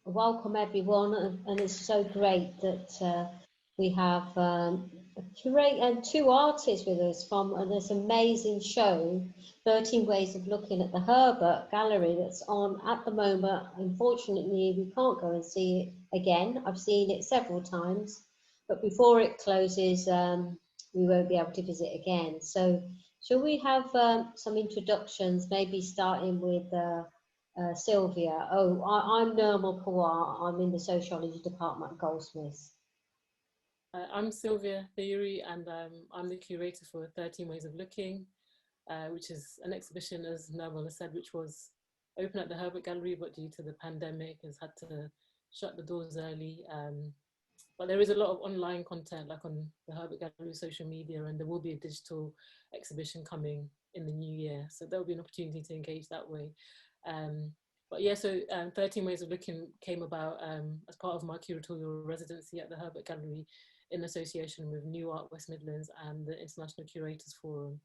Welcome everyone, and it's so great that we have two artists with us from this amazing show, 13 Ways of Looking, at the Herbert Gallery, that's on at the moment. Unfortunately, we can't go and see it again. I've seen it several times, but before it closes, we won't be able to visit again. So shall we have some introductions, maybe starting with Sylvia? Oh, I'm Nirmal Puwar. I'm in the sociology department at Goldsmiths. I'm Sylvia Theuri, and I'm the curator for 13 Ways of Looking, which is an exhibition, as Nirmal has said, which was open at the Herbert Gallery, but due to the pandemic has had to shut the doors early. But there is a lot of online content, like on the Herbert Gallery social media, and there will be a digital exhibition coming in the new year. So there'll be an opportunity to engage that way. But yeah, so 13 Ways of Looking came about as part of my curatorial residency at the Herbert Gallery in association with New Art West Midlands and the International Curators Forum.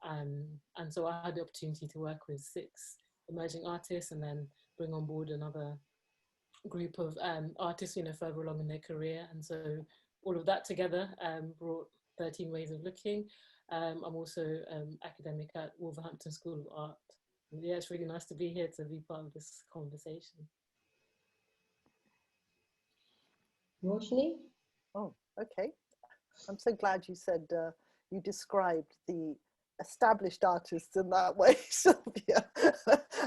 And so I had the opportunity to work with 6 emerging artists and then bring on board another group of artists, further along in their career. And so all of that together brought 13 Ways of Looking. I'm also academic at Wolverhampton School of Art. And yeah, it's really nice to be here to be part of this conversation. Roshini? Oh, okay. I'm so glad you said, you described the established artists in that way, Sylvia.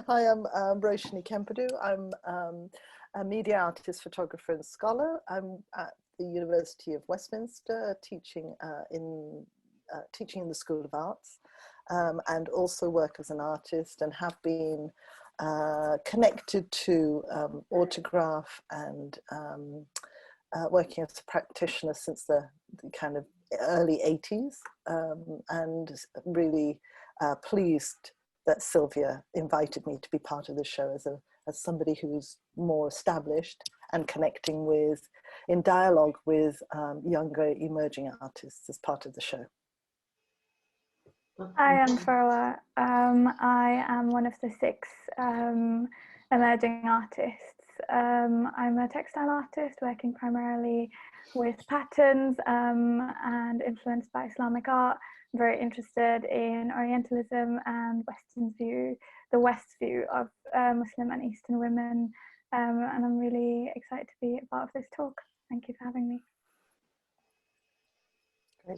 Hi, I'm Roshini Kempadoo. I'm a media artist, photographer and scholar. I'm at the University of Westminster teaching in the School of Arts, and also work as an artist, and have been connected to autograph and working as a practitioner since the kind of early 80s, and really pleased that Sylvia invited me to be part of the show as somebody who's more established and connecting with, in dialogue with younger emerging artists as part of the show. I am Farwa. I am one of the 6 emerging artists. I'm a textile artist working primarily with patterns and influenced by Islamic art. I'm very interested in Orientalism and the West's view of Muslim and Eastern women, and I'm really excited to be a part of this talk. Thank you for having me.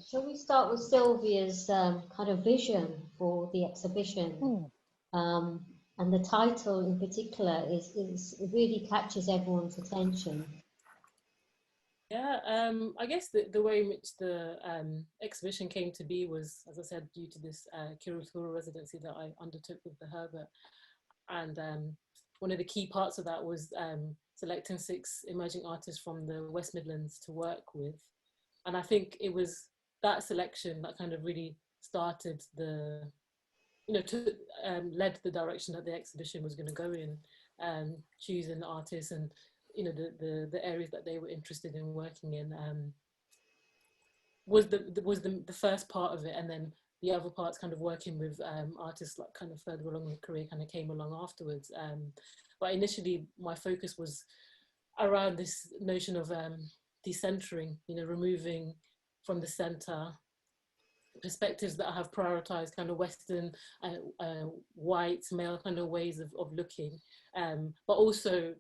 Shall we start with Sylvia's kind of vision for the exhibition? And the title in particular it really catches everyone's attention. Yeah, I guess the way in which the exhibition came to be was, as I said, due to this curatorial residency that I undertook with the Herbert. And one of the key parts of that was selecting 6 emerging artists from the West Midlands to work with. And I think it was that selection that kind of really started led the direction that the exhibition was going to go in, choosing the artists and the areas that they were interested in working in was the first part of it, and then the other parts kind of working with artists like kind of further along in the career kind of came along afterwards. But initially my focus was around this notion of decentering, removing from the center perspectives that have prioritized kind of Western white male kind of ways of looking, but also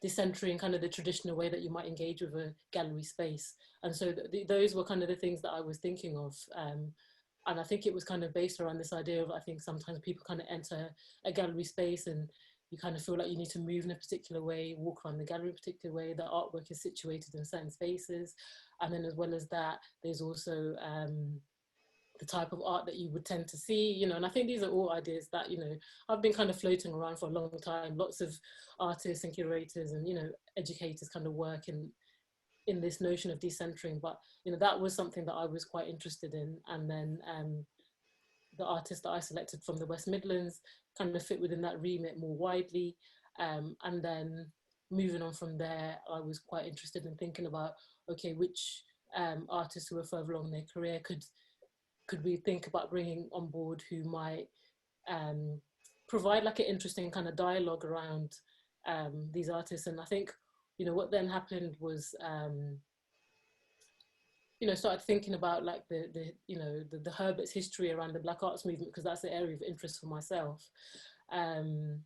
decentering kind of the traditional way that you might engage with a gallery space. And so those were kind of the things that I was thinking of. And I think it was kind of based around this idea of, I think sometimes people kind of enter a gallery space and you kind of feel like you need to move in a particular way, walk around the gallery in a particular way, the artwork is situated in certain spaces. And then as well as that, there's also the type of art that you would tend to see, and I think these are all ideas that, I've been kind of floating around for a long time. Lots of artists and curators and, educators kind of work in this notion of decentering, but, that was something that I was quite interested in. And then the artists that I selected from the West Midlands kind of fit within that remit more widely. And then moving on from there, I was quite interested in thinking about, okay, which artists who are further along in their career could we think about bringing on board who might provide like an interesting kind of dialogue around these artists. And I think, you know, what then happened was, you know, started thinking about like the Herbert's history around the Black Arts movement, because that's the area of interest for myself. And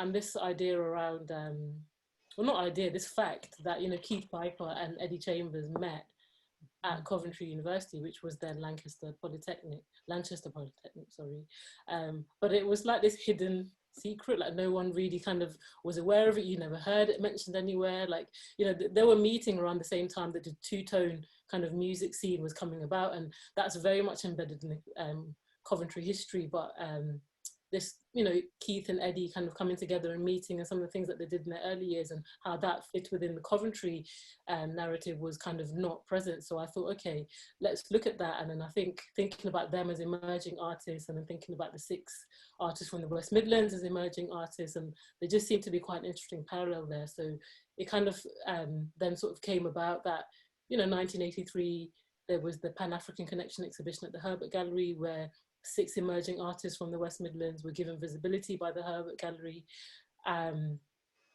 this idea around, well, not idea, this fact that, you know, Keith Piper and Eddie Chambers met at Coventry University, which was then Lancaster Polytechnic, sorry. But it was like this hidden secret, like no one really kind of was aware of it. You never heard it mentioned anywhere. Like, you know, they were meeting around the same time that the two-tone kind of music scene was coming about, and that's very much embedded in the Coventry history. But this, you know, Keith and Eddie kind of coming together and meeting, and some of the things that they did in their early years and how that fit within the Coventry narrative was kind of not present. So I thought, okay, let's look at that. And then I think thinking about them as emerging artists, and then thinking about the 6 artists from the West Midlands as emerging artists, and there just seemed to be quite an interesting parallel there. So it kind of then sort of came about that, you know, 1983, there was the Pan-African Connection exhibition at the Herbert Gallery, where 6 emerging artists from the West Midlands were given visibility by the Herbert Gallery. And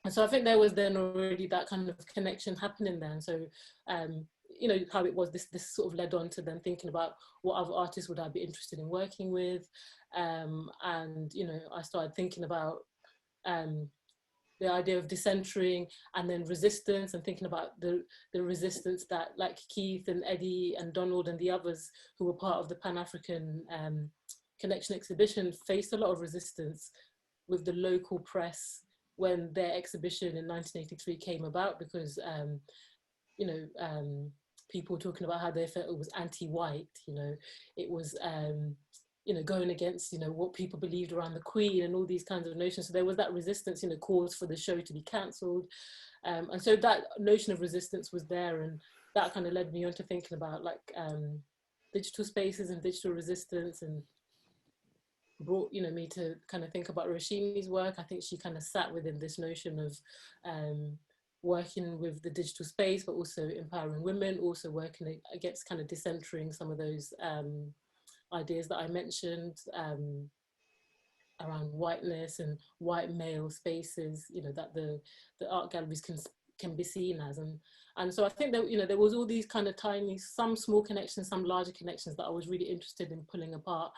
so I think there was then already that kind of connection happening there. And so, you know, how it was, this sort of led on to then thinking about what other artists would I be interested in working with. And, you know, I started thinking about the idea of decentering and then resistance, and thinking about the resistance that, like, Keith and Eddie and Donald and the others who were part of the Pan-African Connection exhibition faced a lot of resistance with the local press when their exhibition in 1983 came about, because you know, people were talking about how they felt it was anti-white, you know, it was you know, going against, you know, what people believed around the Queen and all these kinds of notions. So there was that resistance, you know, calls for the show to be cancelled. And so that notion of resistance was there, and that kind of led me on to thinking about like digital spaces and digital resistance, and brought, you know, me to kind of think about Roshini's work. I think she kind of sat within this notion of working with the digital space, but also empowering women, also working against kind of decentering some of those ideas that I mentioned around whiteness and white male spaces, you know, that the art galleries can be seen as. And so I think that, you know, there was all these kind of tiny, some small connections, some larger connections that I was really interested in pulling apart.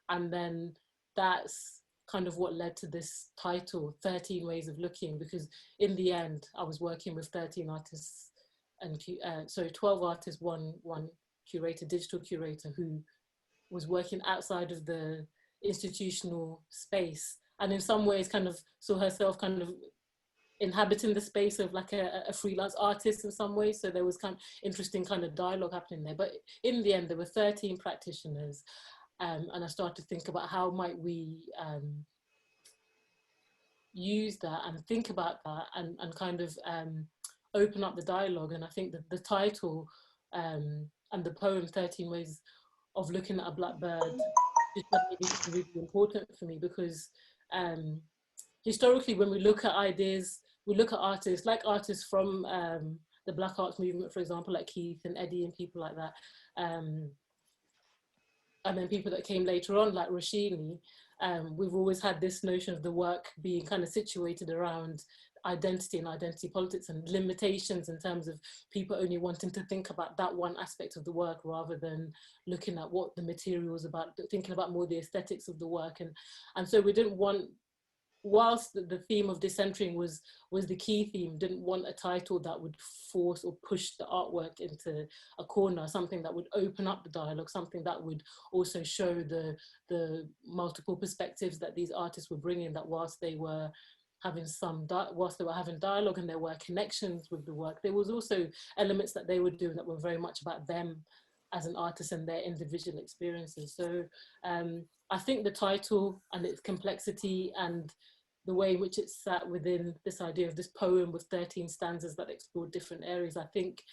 And then that's kind of what led to this title, 13 Ways of Looking, because in the end, I was working with 13 artists and 12 artists, one curator, digital curator, who was working outside of the institutional space, and in some ways kind of saw herself kind of inhabiting the space of like a freelance artist in some ways. So there was kind of interesting kind of dialogue happening there. But in the end, there were 13 practitioners, and I started to think about how might we use that and think about that, and kind of open up the dialogue. And I think that the title and the poem 13 Ways of Looking at a Blackbird is really important for me, because historically, when we look at ideas, we look at artists, like artists from the Black Arts movement, for example, like Keith and Eddie and people like that, and then people that came later on, like Roshini. We've always had this notion of the work being kind of situated around identity and identity politics, and limitations in terms of people only wanting to think about that one aspect of the work rather than looking at what the material was about, thinking about more the aesthetics of the work. And so we didn't want, whilst the theme of decentering was the key theme, didn't want a title that would force or push the artwork into a corner, something that would open up the dialogue, something that would also show the multiple perspectives that these artists were bringing, that whilst they were having having dialogue and there were connections with the work, there was also elements that they were doing that were very much about them as an artist and their individual experiences. So I think the title and its complexity and the way in which it sat within this idea of this poem with 13 stanzas that explored different areas, I think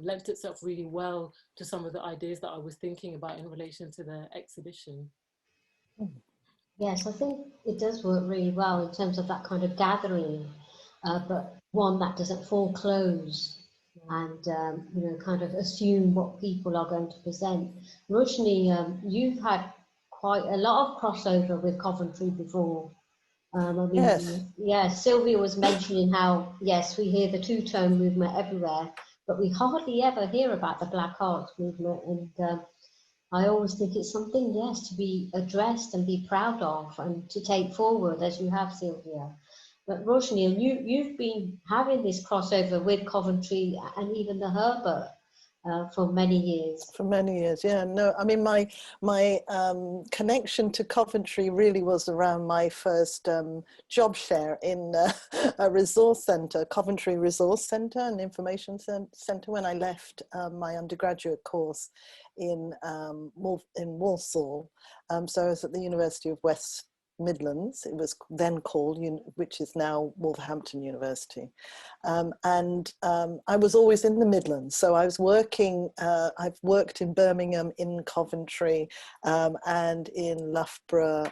lent itself really well to some of the ideas that I was thinking about in relation to the exhibition. Yes, I think it does work really well in terms of that kind of gathering, but one that doesn't foreclose and you know, kind of assume what people are going to present. Roshini, you've had quite a lot of crossover with Coventry before. I mean, Yes. yeah, Sylvia was mentioning how, yes, we hear the two-tone movement everywhere, but we hardly ever hear about the Black Arts movement. And I always think it's something, yes, to be addressed and be proud of and to take forward, as you have, Sylvia. But Roshini, you've been having this crossover with Coventry and even the Herbert for many years. For many years, yeah. No, I mean, my connection to Coventry really was around my first job share in a resource centre, Coventry Resource Centre, an information centre, when I left my undergraduate course in Walsall. So I was at the University of West Midlands, it was then called, which is now Wolverhampton University. I was always in the Midlands, so I was working, I've worked in Birmingham, in Coventry, and in Loughborough,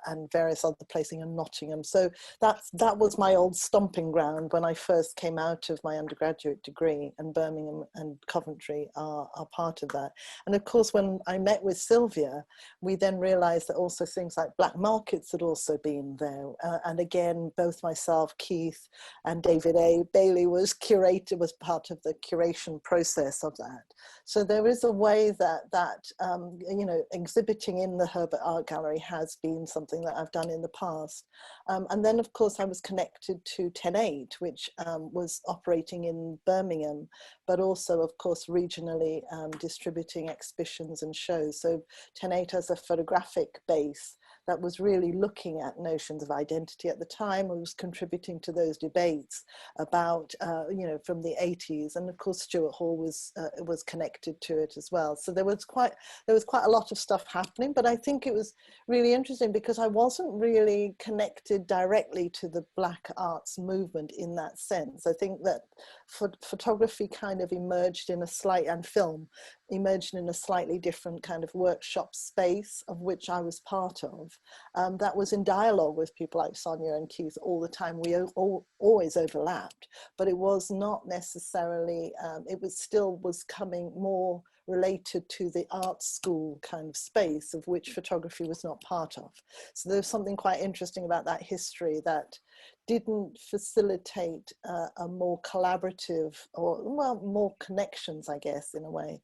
and various other places, in Nottingham. So that was my old stomping ground when I first came out of my undergraduate degree, and Birmingham and Coventry are part of that. And of course, when I met with Sylvia, we then realized that also things like black markets had also been there. And again, both myself, Keith, and David Bailey was part of the curation process of that. So there is a way that you know, exhibiting in the Herbert Art Gallery has been something that I've done in the past. And then of course I was connected to 10/8, which was operating in Birmingham, but also of course regionally distributing exhibitions and shows. So 10/8 has a photographic base that was really looking at notions of identity at the time, and was contributing to those debates about, you know, from the 80s. And of course, Stuart Hall was connected to it as well. So there was quite a lot of stuff happening, but I think it was really interesting because I wasn't really connected directly to the Black Arts movement in that sense. I think that photography kind of emerged in and film emerged in a slightly different kind of workshop space, of which I was part of, that was in dialogue with people like Sonia and Keith all the time. We always overlapped, but it was not necessarily, it was coming more related to the art school kind of space, of which photography was not part of. So there's something quite interesting about that history that didn't facilitate a more collaborative, or well, more connections, I guess, in a way,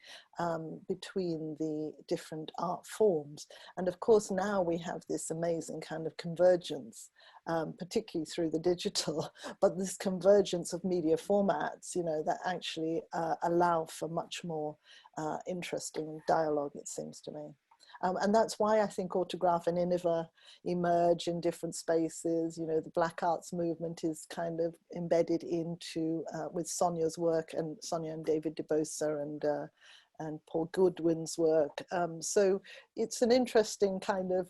between the different art forms. And of course, now we have this amazing kind of convergence, particularly through the digital, but this convergence of media formats, you know, that actually allow for much more interesting dialogue, it seems to me. And that's why I think Autograph and Iniva emerge in different spaces. You know, the Black Arts movement is kind of embedded into, with Sonia's work, and Sonia and David DeBosa and Paul Goodwin's work. So it's an interesting kind of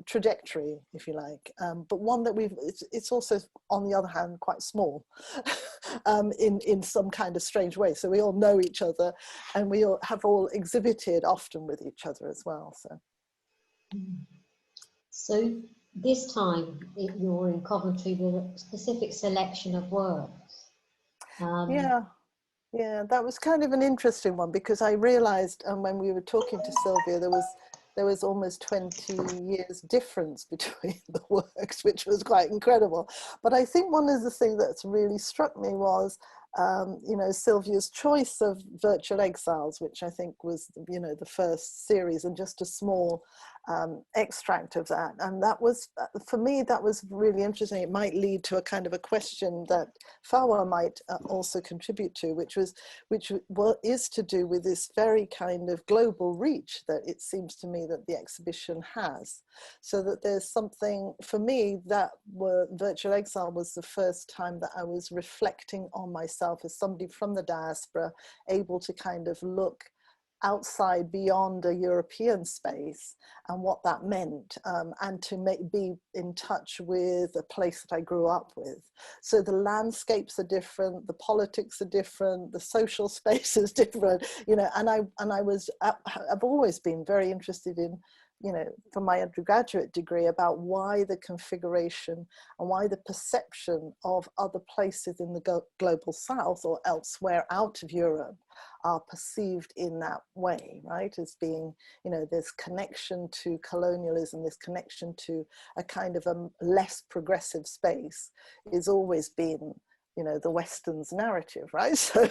trajectory, if you like, but one that it's also, on the other hand, quite small in some kind of strange way. So we all know each other, and we all have exhibited often with each other as well. So this time you're in Coventry with a specific selection of works. Yeah, that was kind of an interesting one, because I realized when we were talking to Sylvia, there was almost 20 years difference between the works, which was quite incredible. But I think one of the things that's really struck me was, you know, Sylvia's choice of Virtual Exiles, which I think was, you know, the first series, and just a small extract of that. And that was, for me, that was really interesting. It might lead to a kind of a question that Farwa might also contribute to, which is to do with this very kind of global reach that it seems to me that the exhibition has. So that there's something, for me, that Virtual Exile was the first time that I was reflecting on myself as somebody from the diaspora, able to kind of look outside, beyond a European space, and what that meant, and to be in touch with a place that I grew up with. So the landscapes are different, the politics are different, the social space is different, you know, and I've always been very interested in you know, for my undergraduate degree, about why the configuration and why the perception of other places in the global south or elsewhere out of Europe are perceived in that way, right? As being, you know, this connection to colonialism, this connection to a kind of a less progressive space is always been, you know, the Western's narrative, right? So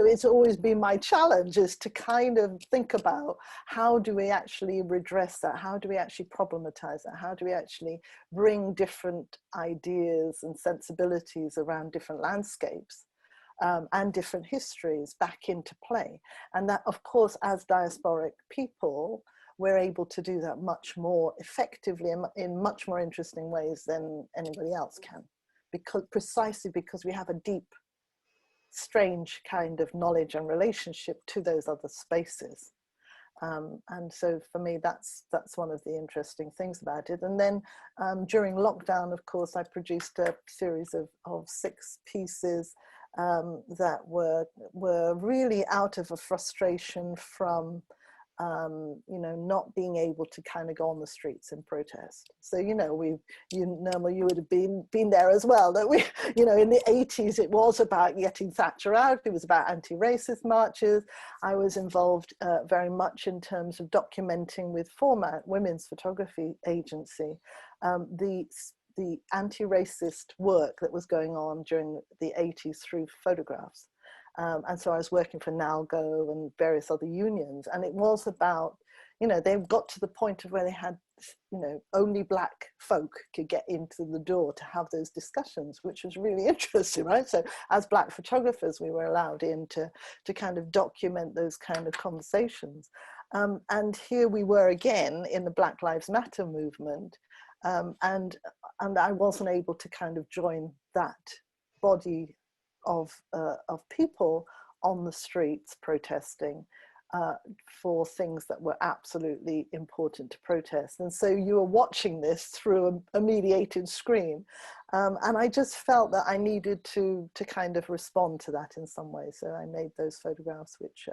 it's always been my challenge, is to kind of think about how do we actually redress that? How do we actually problematize that? How do we actually bring different ideas and sensibilities around different landscapes and different histories back into play? And that, of course, as diasporic people, we're able to do that much more effectively and in much more interesting ways than anybody else can. Precisely because we have a deep, strange kind of knowledge and relationship to those other spaces. And so for me, that's one of the interesting things about it. And then during lockdown, of course, I produced a series of 6 pieces that were really out of a frustration from you know, not being able to kind of go on the streets and protest. So, you know, Nirmal, you would have been there as well, that we, you know, in the 80s, it was about getting Thatcher out. It was about anti-racist marches. I was involved very much in terms of documenting with Format, Women's Photography Agency, the anti-racist work that was going on during the 80s through photographs. And so I was working for NALGO and various other unions, and it was about, you know, they got to the point of where they had, you know, only Black folk could get into the door to have those discussions, which was really interesting, right? So as Black photographers, we were allowed in to kind of document those kind of conversations. And here we were again in the Black Lives Matter movement, and I wasn't able to kind of join that body of people on the streets protesting for things that were absolutely important to protest. And so you were watching this through a mediated screen. And I just felt that I needed to kind of respond to that in some way. So I made those photographs, which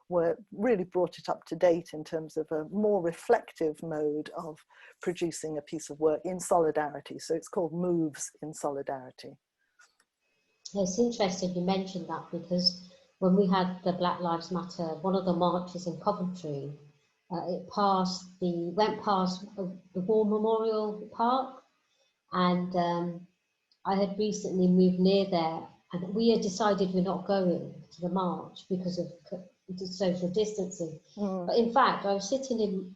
were really brought it up to date in terms of a more reflective mode of producing a piece of work in solidarity. So it's called Moves in Solidarity. It's interesting you mentioned that, because when we had the Black Lives Matter, one of the marches in Coventry, it went past the War Memorial Park, and I had recently moved near there, and we had decided we're not going to the march because of social distancing. But in fact, I was sitting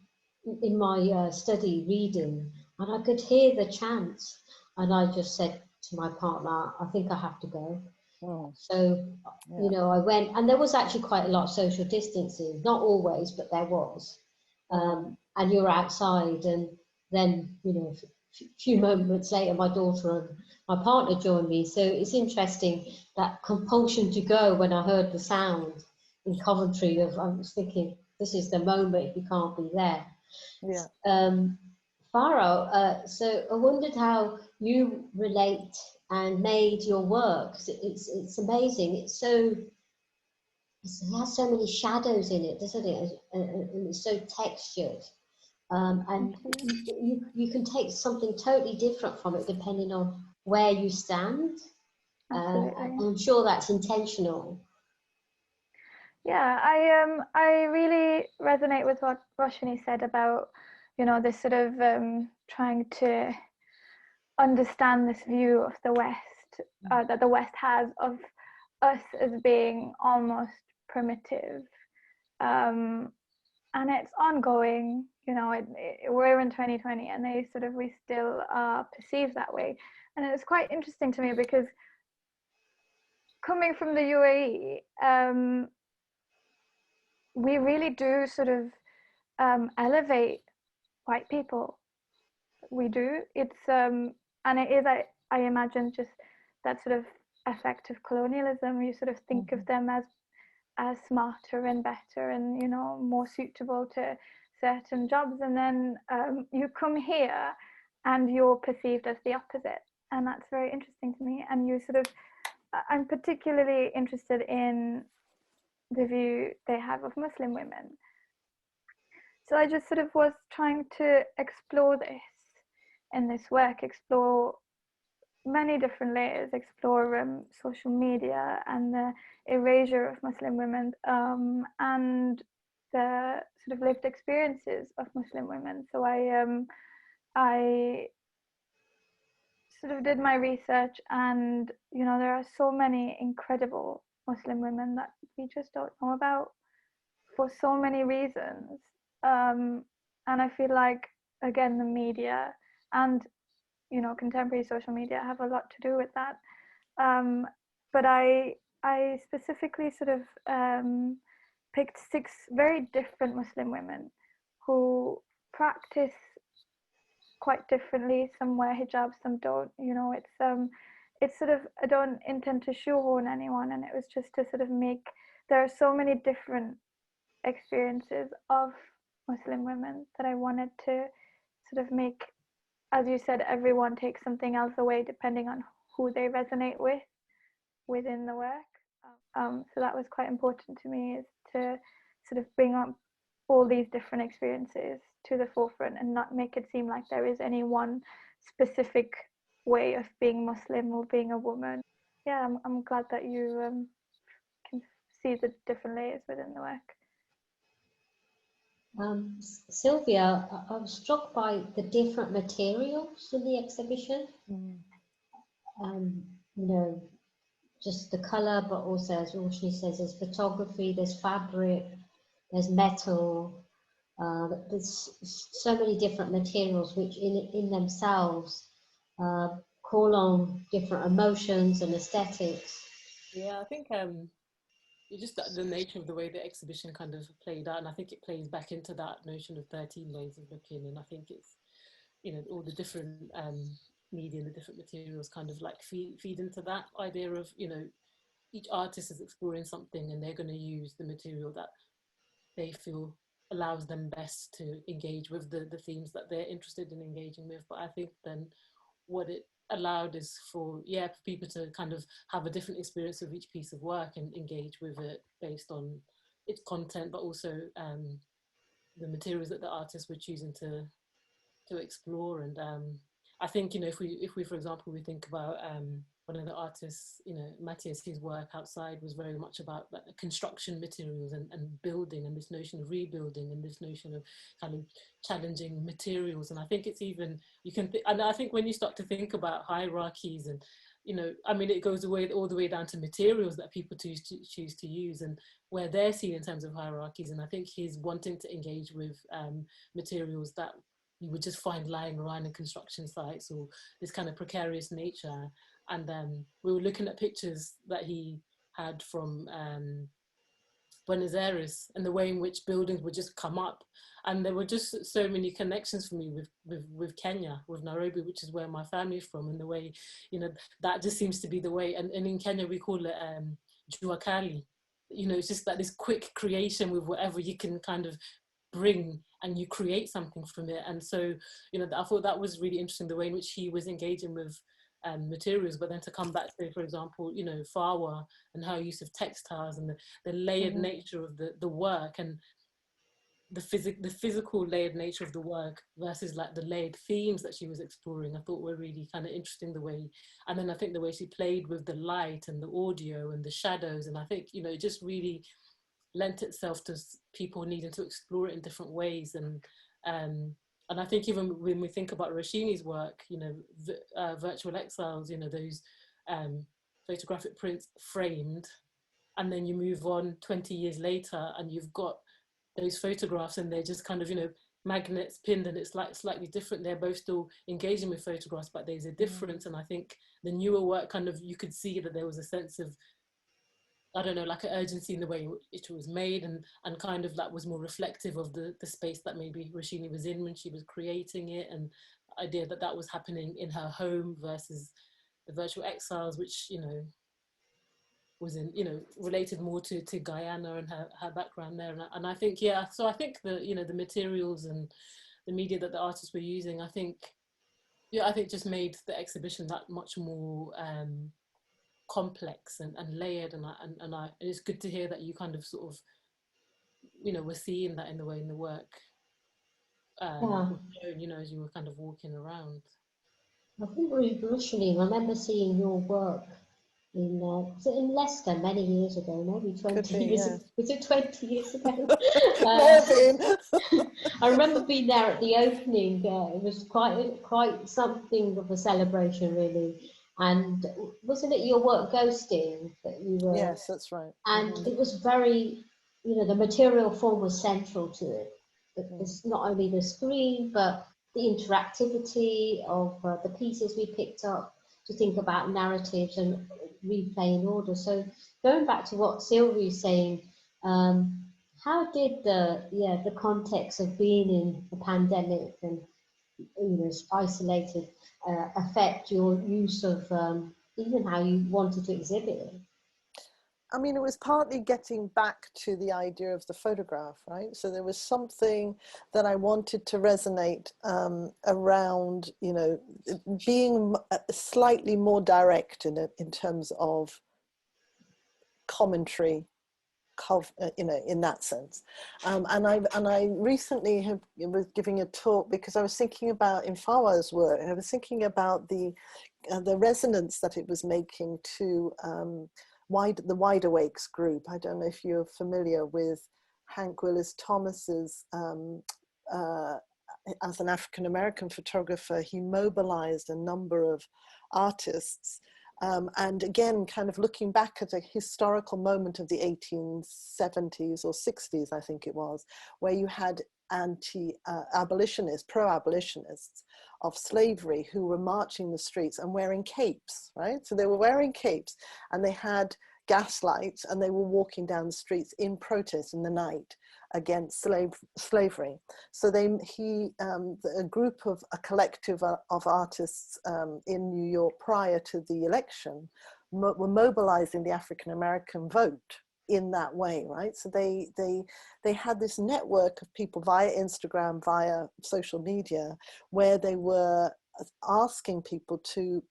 in my study reading, and I could hear the chants, and I just said to my partner, I think I have to go. So, you know, I went, and there was actually quite a lot of social distancing, not always, but there was. And you're outside, and then, you know, a few moments later, my daughter and my partner joined me. So it's interesting, that compulsion to go when I heard the sound in Coventry of, I was thinking, this is the moment, if you can't be there. Farwa, so I wondered how you relate and made your work. It's amazing. It has so many shadows in it, doesn't it? And it's so textured. And you can take something totally different from it depending on where you stand. I'm sure that's intentional. Yeah, I really resonate with what Roshini said about, you know, this sort of trying to understand this view of the West, that the West has of us as being almost primitive. And it's ongoing, you know, we're in 2020 and we still are perceived that way. And it's quite interesting to me because coming from the UAE, we really do sort of elevate white people. We do. It's and it is, I imagine, just that sort of effect of colonialism. You sort of think of them as smarter and better and, you know, more suitable to certain jobs, and then you come here and you're perceived as the opposite, and that's very interesting to me. And you sort of, I'm particularly interested in the view they have of Muslim women. So I just sort of was trying to explore this in this work, explore many different layers, explore social media and the erasure of Muslim women, and the sort of lived experiences of Muslim women. So I sort of did my research, and you know, there are so many incredible Muslim women that we just don't know about for so many reasons. And I feel like, again, the media and, you know, contemporary social media have a lot to do with that. But I specifically sort of picked 6 very different Muslim women who practice quite differently. Some wear hijab, some don't. You know, it's sort of, I don't intend to shoehorn anyone, and it was just to sort of make, there are so many different experiences of Muslim women that I wanted to sort of make, as you said, everyone takes something else away depending on who they resonate with within the work. So that was quite important to me, is to sort of bring up all these different experiences to the forefront and not make it seem like there is any one specific way of being Muslim or being a woman. Yeah, I'm glad that you can see the different layers within the work. Sylvia, I was struck by the different materials in the exhibition. You know, just the colour, but also, as Roshini says, there's photography, there's fabric, there's metal. There's so many different materials which in themselves call on different emotions and aesthetics. Yeah, I think just the nature of the way the exhibition kind of played out, and I think it plays back into that notion of 13 ways of looking, and I think it's, you know, all the different media and the different materials kind of like feed into that idea of, you know, each artist is exploring something and they're going to use the material that they feel allows them best to engage with the themes that they're interested in engaging with. But I think then what it allowed is for people to kind of have a different experience of each piece of work and engage with it based on its content, but also the materials that the artists were choosing to explore. And I think, you know, if we for example, we think about one of the artists, you know, Matthias, his work outside was very much about like, construction materials and building, and this notion of rebuilding, and this notion of kind of challenging materials. And I think it's even, you can, and I think when you start to think about hierarchies and, you know, I mean, it goes away all the way down to materials that people choose to use and where they're seen in terms of hierarchies. And I think he's wanting to engage with materials that you would just find lying around in construction sites, or this kind of precarious nature. And we were looking at pictures that he had from Buenos Aires and the way in which buildings would just come up. And there were just so many connections for me with Kenya, with Nairobi, which is where my family is from, and the way, you know, that just seems to be the way. And in Kenya, we call it jua kali. You know, it's just like this quick creation with whatever you can kind of bring, and you create something from it. And so, you know, I thought that was really interesting, the way in which he was engaging with materials, but then to come back to, for example, you know, Farwa and her use of textiles and the layered nature of the work, and the physical layered nature of the work versus like the layered themes that she was exploring, I thought were really kind of interesting, the way. And then I think the way she played with the light and the audio and the shadows, and I think, you know, it just really lent itself to people needing to explore it in different ways. And I think even when we think about Roshini's work, you know, virtual exiles, you know, those photographic prints framed, and then you move on 20 years later and you've got those photographs and they're just kind of, you know, magnets pinned, and it's like slightly different. They're both still engaging with photographs, but there's a difference. And I think the newer work kind of, you could see that there was a sense of, I don't know, like an urgency in the way it was made, and kind of that was more reflective of the space that maybe Roshini was in when she was creating it, and the idea that that was happening in her home versus the virtual exiles, which, you know, was in, you know, related more to Guyana and her background there. And I think, yeah, so I think the, you know, the materials and the media that the artists were using, I think just made the exhibition that much more complex and layered, and it's good to hear that you kind of sort of, you know, were seeing that in the way in the work. Yeah. you know, as you were kind of walking around. I think Roshini, I remember seeing your work in, was it in Leicester many years ago, maybe 20 be, years, yes. was it 20 years ago? May have been. I remember being there at the opening. It was quite something of a celebration, really. And wasn't it your work Ghosting that you were? Yes, that's right. And it was very, you know, the material form was central to it. It Mm. was not only the screen, but the interactivity of the pieces we picked up to think about narratives and replay in order. So going back to what Sylvia is saying, how did the context of being in a pandemic and, you know, isolated affect your use of even how you wanted to exhibit it? I mean, it was partly getting back to the idea of the photograph, right? So there was something that I wanted to resonate around, you know, being slightly more direct in terms of commentary, you know, in that sense. And I recently was giving a talk because I was thinking about, in Farwa's work, I was thinking about the resonance that it was making to the Wide Awakes group. I don't know if you're familiar with Hank Willis Thomas's, as an African-American photographer, he mobilized a number of artists. And again, kind of looking back at a historical moment of the 1870s or 60s, I think it was, where you had anti-abolitionists, pro-abolitionists of slavery who were marching the streets and wearing capes, right? So they were wearing capes and they had gaslights and they were walking down the streets in protest in the night against slavery. So a collective of artists in New York prior to the election were mobilizing the African-American vote in that way, right? So they had this network of people via Instagram, via social media, where they were asking people to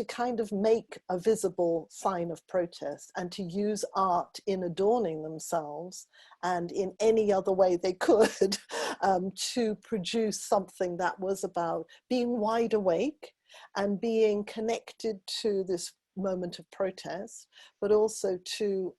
kind of make a visible sign of protest and to use art in adorning themselves and in any other way they could to produce something that was about being wide awake and being connected to this moment of protest, but also to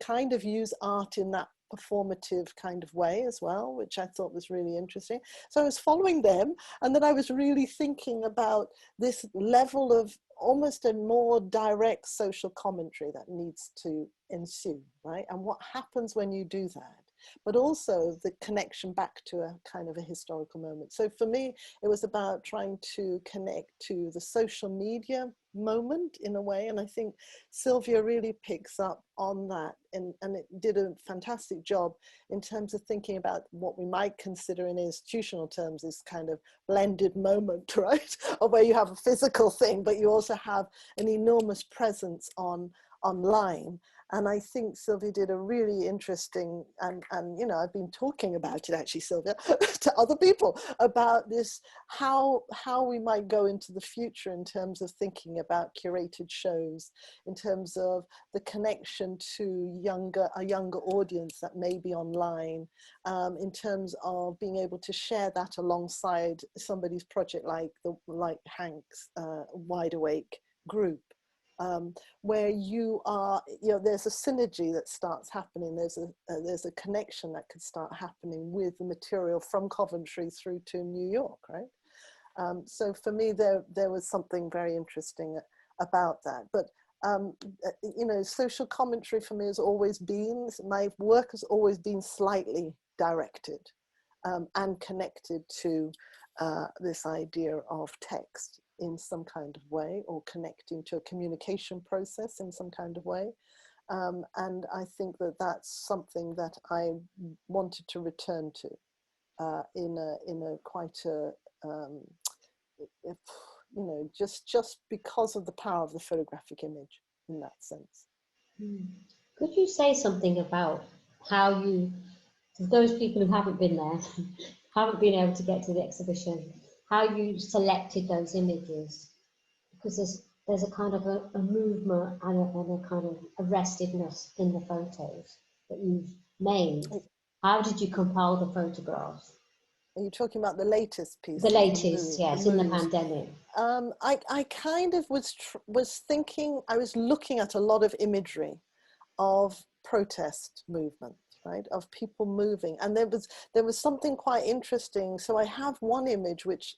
kind of use art in that performative kind of way as well, which I thought was really interesting. So I was following them, and then I was really thinking about this level of almost a more direct social commentary that needs to ensue, right? And what happens when you do that, but also the connection back to a kind of a historical moment. So for me, it was about trying to connect to the social media moment in a way, and I think Sylvia really picks up on that, and it did a fantastic job in terms of thinking about what we might consider in institutional terms this kind of blended moment, right? Or where you have a physical thing, but you also have an enormous presence online. And I think Sylvia did a really interesting, and you know, I've been talking about it actually, Sylvia, to other people about this, how we might go into the future in terms of thinking about curated shows, in terms of the connection to a younger audience that may be online, in terms of being able to share that alongside somebody's project like Hank's Wide Awake group. Where you are, you know, there's a synergy that starts happening. There's a connection that could start happening with the material from Coventry through to New York, right? So for me, there was something very interesting about that. But you know, social commentary for me has always been, my work has always been slightly directed and connected to this idea of text in some kind of way, or connecting to a communication process in some kind of way. And I think that that's something that I wanted to return to in a quite a, you know, just because of the power of the photographic image in that sense. Could you say something about how you, for those people who haven't been there, haven't been able to get to the exhibition, how you selected those images? Because there's a kind of a movement and a kind of arrestedness in the photos that you've made. How did you compile the photographs? Are you talking about the latest piece? The latest, yes, in the pandemic. I kind of was thinking, I was looking at a lot of imagery of protest movement, right, of people moving, and there was something quite interesting. So I have one image which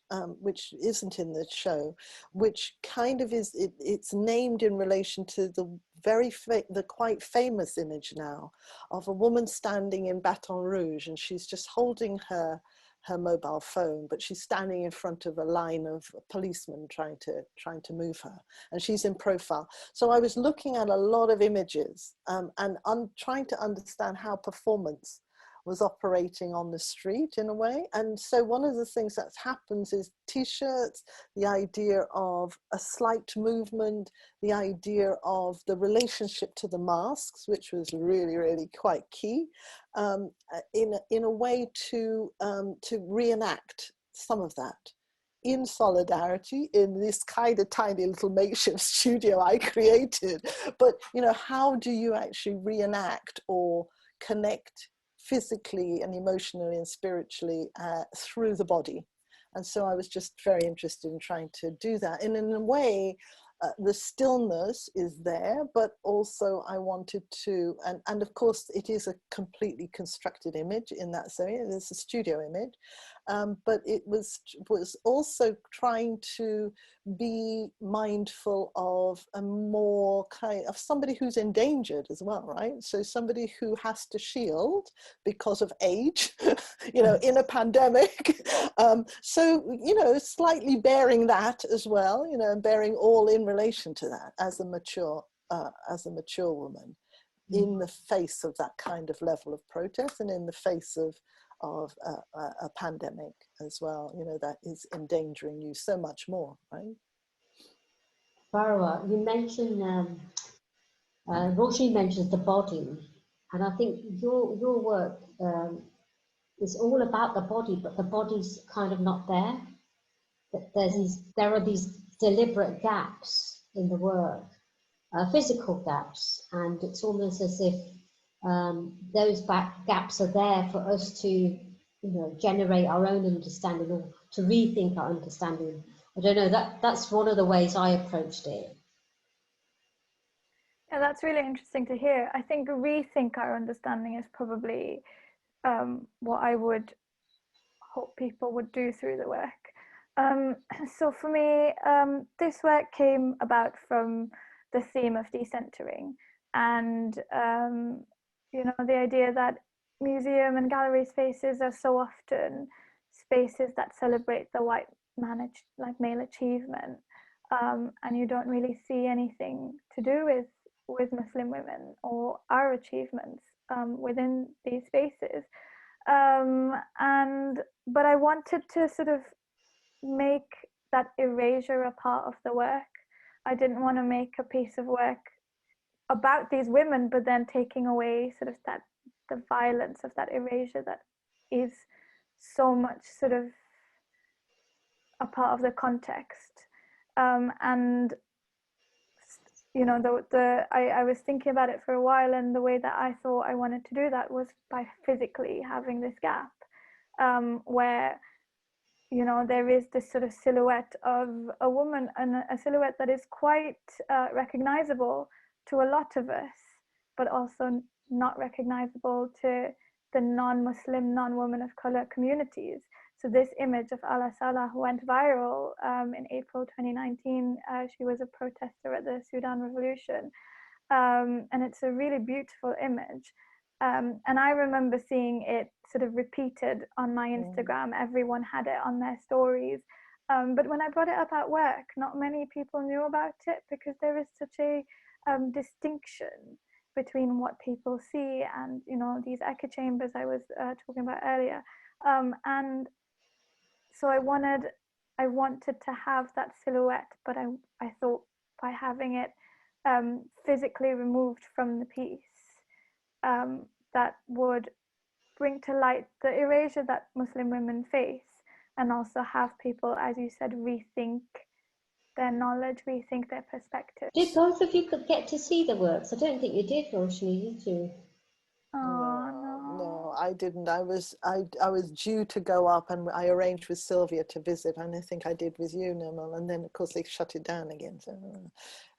isn't in the show, which kind of is, it's named in relation to the the quite famous image now of a woman standing in Baton Rouge, and she's just holding her mobile phone, but she's standing in front of a line of policemen trying to move her, and she's in profile. So I was looking at a lot of images and trying to understand how performance was operating on the street in a way. And so one of the things that happens is t-shirts, the idea of a slight movement, the idea of the relationship to the masks, which was really, really quite key, in a way to reenact some of that in solidarity in this kind of tiny little makeshift studio I created. But, you know, how do you actually reenact or connect physically and emotionally and spiritually through the body? And so I was just very interested in trying to do that. And in a way, the stillness is there, but also I wanted to, and of course it is a completely constructed image in that sense, it's a studio image, but it was also trying to be mindful of a more kind of somebody who's endangered as well, right? So somebody who has to shield because of age, you know, in a pandemic. So, you know, slightly bearing that as well, you know, and bearing all in relation to that as a mature woman in the face of that kind of level of protest and in the face of a pandemic as well, you know, that is endangering you so much more, right? Farwa, you mentioned, Roshini mentions the body, and I think your work is all about the body, but the body's kind of not there. There are these deliberate gaps in the work, physical gaps, and it's almost as if those gaps are there for us to, you know, generate our own understanding or to rethink our understanding. I don't know, that's one of the ways I approached it. Yeah, that's really interesting to hear. I think rethink our understanding is probably what I would hope people would do through the work. So for me, this work came about from the theme of decentering and, you know, the idea that museum and gallery spaces are so often spaces that celebrate the white managed, like male achievement, and you don't really see anything to do with Muslim women or our achievements within these spaces. But I wanted to sort of make that erasure a part of the work. I didn't want to make a piece of work about these women, but then taking away sort of the violence of that erasure that is so much sort of a part of the context. And you know, I was thinking about it for a while, and the way that I thought I wanted to do that was by physically having this gap, where, you know, there is this sort of silhouette of a woman, and a silhouette that is quite recognizable to a lot of us, but also not recognizable to the non-Muslim, non-woman of color communities. So this image of Ala Salah went viral in April 2019. She was a protester at the Sudan Revolution. And it's a really beautiful image. And I remember seeing it sort of repeated on my Instagram. Everyone had it on their stories. But when I brought it up at work, not many people knew about it because there is such a distinction between what people see and, you know, these echo chambers I was talking about earlier. And so I wanted to have that silhouette, but I thought by having it physically removed from the piece, that would bring to light the erasure that Muslim women face, and also have people, as you said, rethink their knowledge, rethink their perspective. Did both of you get to see the works? I don't think you did, Roshini, did you? Oh, no. No, I didn't. I was due to go up, and I arranged with Sylvia to visit, and I think I did with you, Nirmal, and then of course they shut it down again. So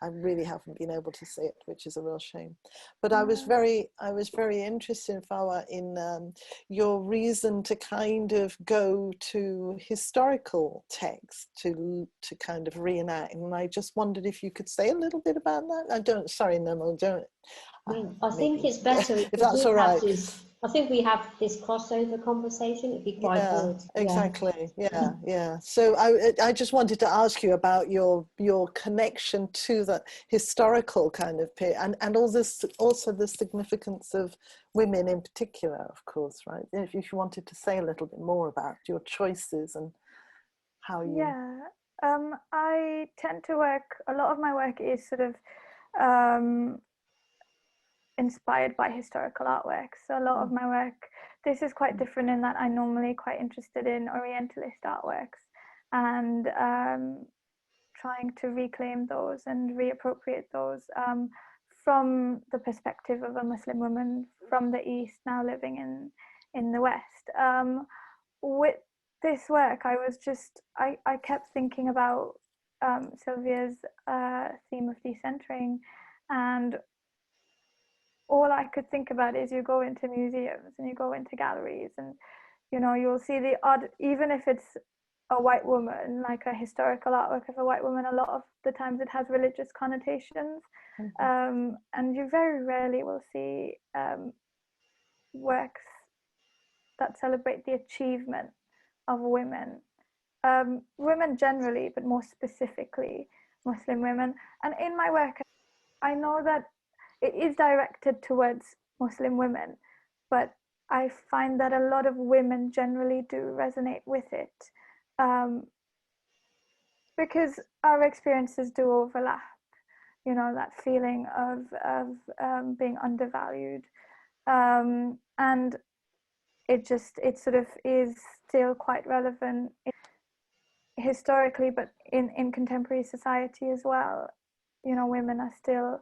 I really haven't been able to see it, which is a real shame. But I was very interested, Farwa, in your reason to kind of go to historical texts to kind of reenact, and I just wondered if you could say a little bit about that. Sorry, Nirmal, don't. I think it's better if that's all right. I think we have this crossover conversation. It'd be quite good. Exactly. Yeah. So I just wanted to ask you about your connection to the historical kind of period, and all this, also the significance of women in particular, of course, right? If you wanted to say a little bit more about your choices and how you. Yeah. I tend to work. A lot of my work is sort of inspired by historical artwork. So a lot of my work, this is quite different in that I'm normally quite interested in Orientalist artworks and trying to reclaim those and reappropriate those from the perspective of a Muslim woman from the East now living in the West. With this work, I kept thinking about Sylvia's theme of decentering, and all I could think about is you go into museums and you go into galleries and, you know, you'll see the odd, even if it's a white woman, like a historical artwork of a white woman, a lot of the times it has religious connotations. And you very rarely will see works that celebrate the achievement of women. Women generally, but more specifically Muslim women. And in my work, I know that it is directed towards Muslim women, but I find that a lot of women generally do resonate with it, because our experiences do overlap. You know, that feeling of being undervalued, and it sort of is still quite relevant historically, but in contemporary society as well. You know, women are still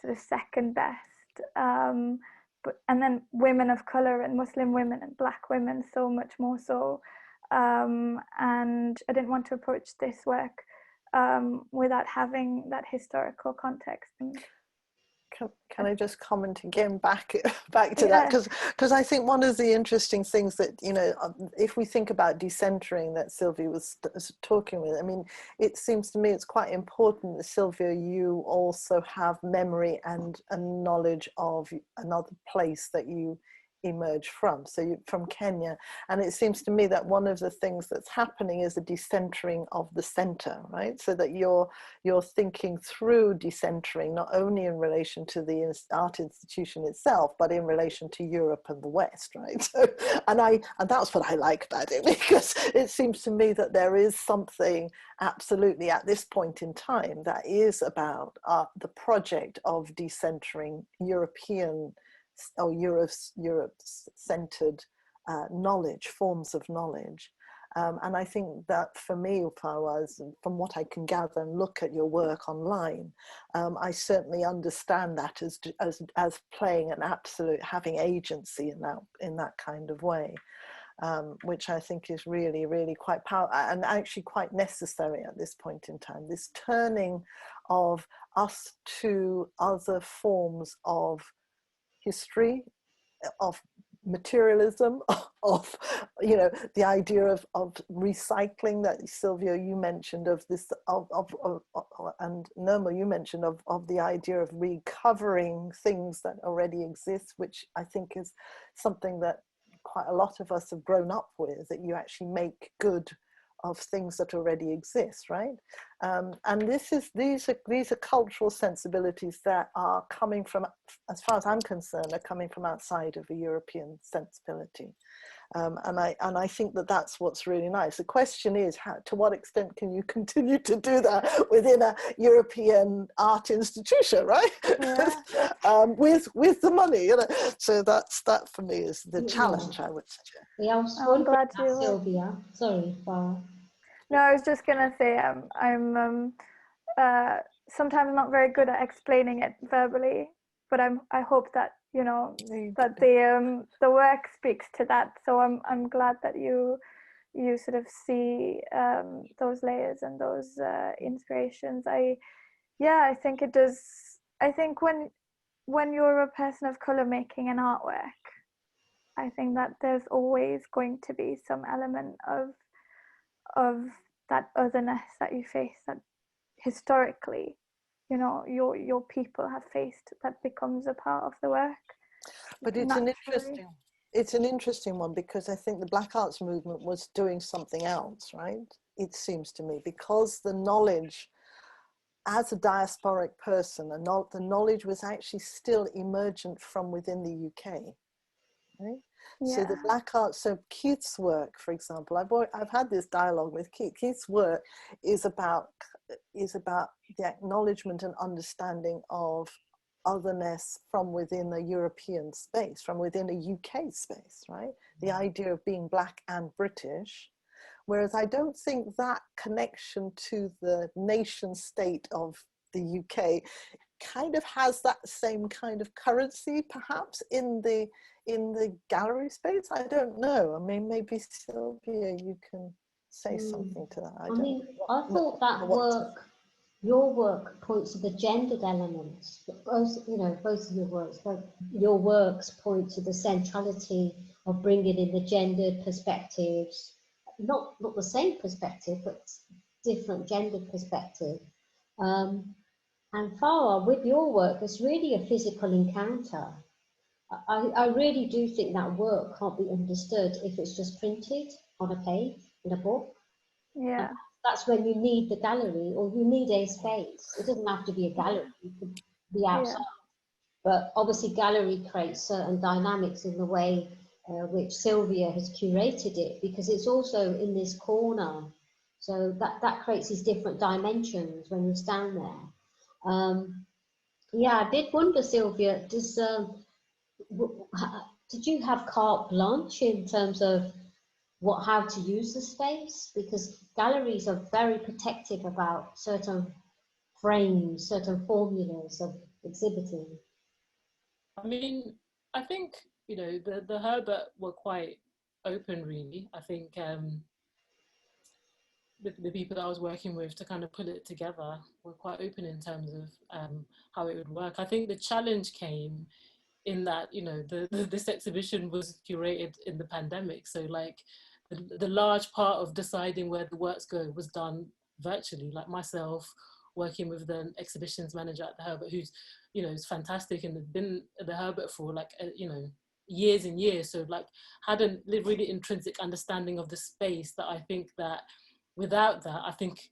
sort of second best, and then women of color and Muslim women and Black women so much more so. And I didn't want to approach this work without having that historical context. Can I just comment again back to that, because I think one of the interesting things that, you know, if we think about decentering that Sylvia was talking with, I mean, it seems to me it's quite important that, Sylvia, you also have memory and knowledge of another place that you emerge from, so you from Kenya, and it seems to me that one of the things that's happening is a decentering of the center, right? So that you're thinking through decentering not only in relation to the art institution itself, but in relation to Europe and the West, right? So, and that's what I like about it, because it seems to me that there is something absolutely at this point in time that is about the project of decentering European or Europe-centered knowledge, forms of knowledge. And I think that for me, Farwa, from what I can gather and look at your work online, I certainly understand that as playing an absolute, having agency in that kind of way. Which I think is really, really quite powerful and actually quite necessary at this point in time. This turning of us to other forms of history, of materialism, of, you know, the idea of recycling that Sylvia you mentioned, of this and Nirmal you mentioned of the idea of recovering things that already exist, which I think is something that quite a lot of us have grown up with, that you actually make good of things that already exist, right? And these are cultural sensibilities that are coming from, as far as I'm concerned, are coming from outside of a European sensibility. And I think that that's what's really nice. The question is, to what extent can you continue to do that within a European art institution, right? Yeah. with the money, you know. So that for me is the challenge, I would suggest. Yeah, I'm glad to, Sylvia. Sorry, Farwa. No, I was just gonna say I'm sometimes not very good at explaining it verbally, but I hope that you know, that the work speaks to that. So I'm glad that you sort of see those layers and those inspirations. I think it does. I think when you're a person of color making an artwork, I think that there's always going to be some element of that otherness that you face, that historically, you know, your people have faced, that becomes a part of the work. But it's an interesting one, because I think the Black Arts movement was doing something else, right? It seems to me, because the knowledge, as a diasporic person, the knowledge was actually still emergent from within the UK. Right? Yeah. So the Black Arts, so Keith's work, for example, I've had this dialogue with Keith. Keith's work is about the acknowledgement and understanding of otherness from within a European space, from within a UK space, right? The idea of being Black and British. Whereas I don't think that connection to the nation state of the UK kind of has that same kind of currency, perhaps, in the gallery space. I don't know. I mean, maybe Sylvia, you can say something to that. I thought that work, your work, points to the gendered elements. Both of your works, but your works point to the centrality of bringing in the gendered perspectives. Not the same perspective, but different gendered perspective. And Farwa, with your work, it's really a physical encounter. I really do think that work can't be understood if it's just printed on a page in a book. Yeah. And that's when you need the gallery, or you need a space. It doesn't have to be a gallery, it could be outside. Yeah. But obviously gallery creates certain dynamics in the way which Sylvia has curated it, because it's also in this corner. So that creates these different dimensions when you stand there. Yeah, I did wonder, Sylvia, did you have carte blanche in terms of how to use the space? Because galleries are very protective about certain frames, certain formulas of exhibiting. I mean, I think, you know, the Herbert were quite open, really. I think the people that I was working with to kind of put it together were quite open in terms of how it would work. I think the challenge came in that, you know, this exhibition was curated in the pandemic. So like the large part of deciding where the works go was done virtually, like myself working with the exhibitions manager at the Herbert, who's, you know, is fantastic and had been at the Herbert for like, you know, years and years. So like had a really intrinsic understanding of the space that I think that without that, I think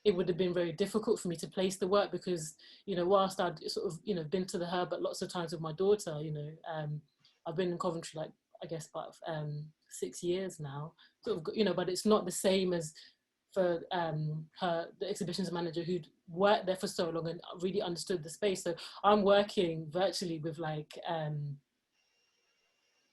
it would have been very difficult for me to place the work, because, you know, whilst I'd sort of, you know, been to the Herbert lots of times with my daughter, you know, I've been in Coventry, like, I guess about 6 years now, sort of, you know, but it's not the same as for the exhibitions manager who'd worked there for so long and really understood the space. So I'm working virtually with like,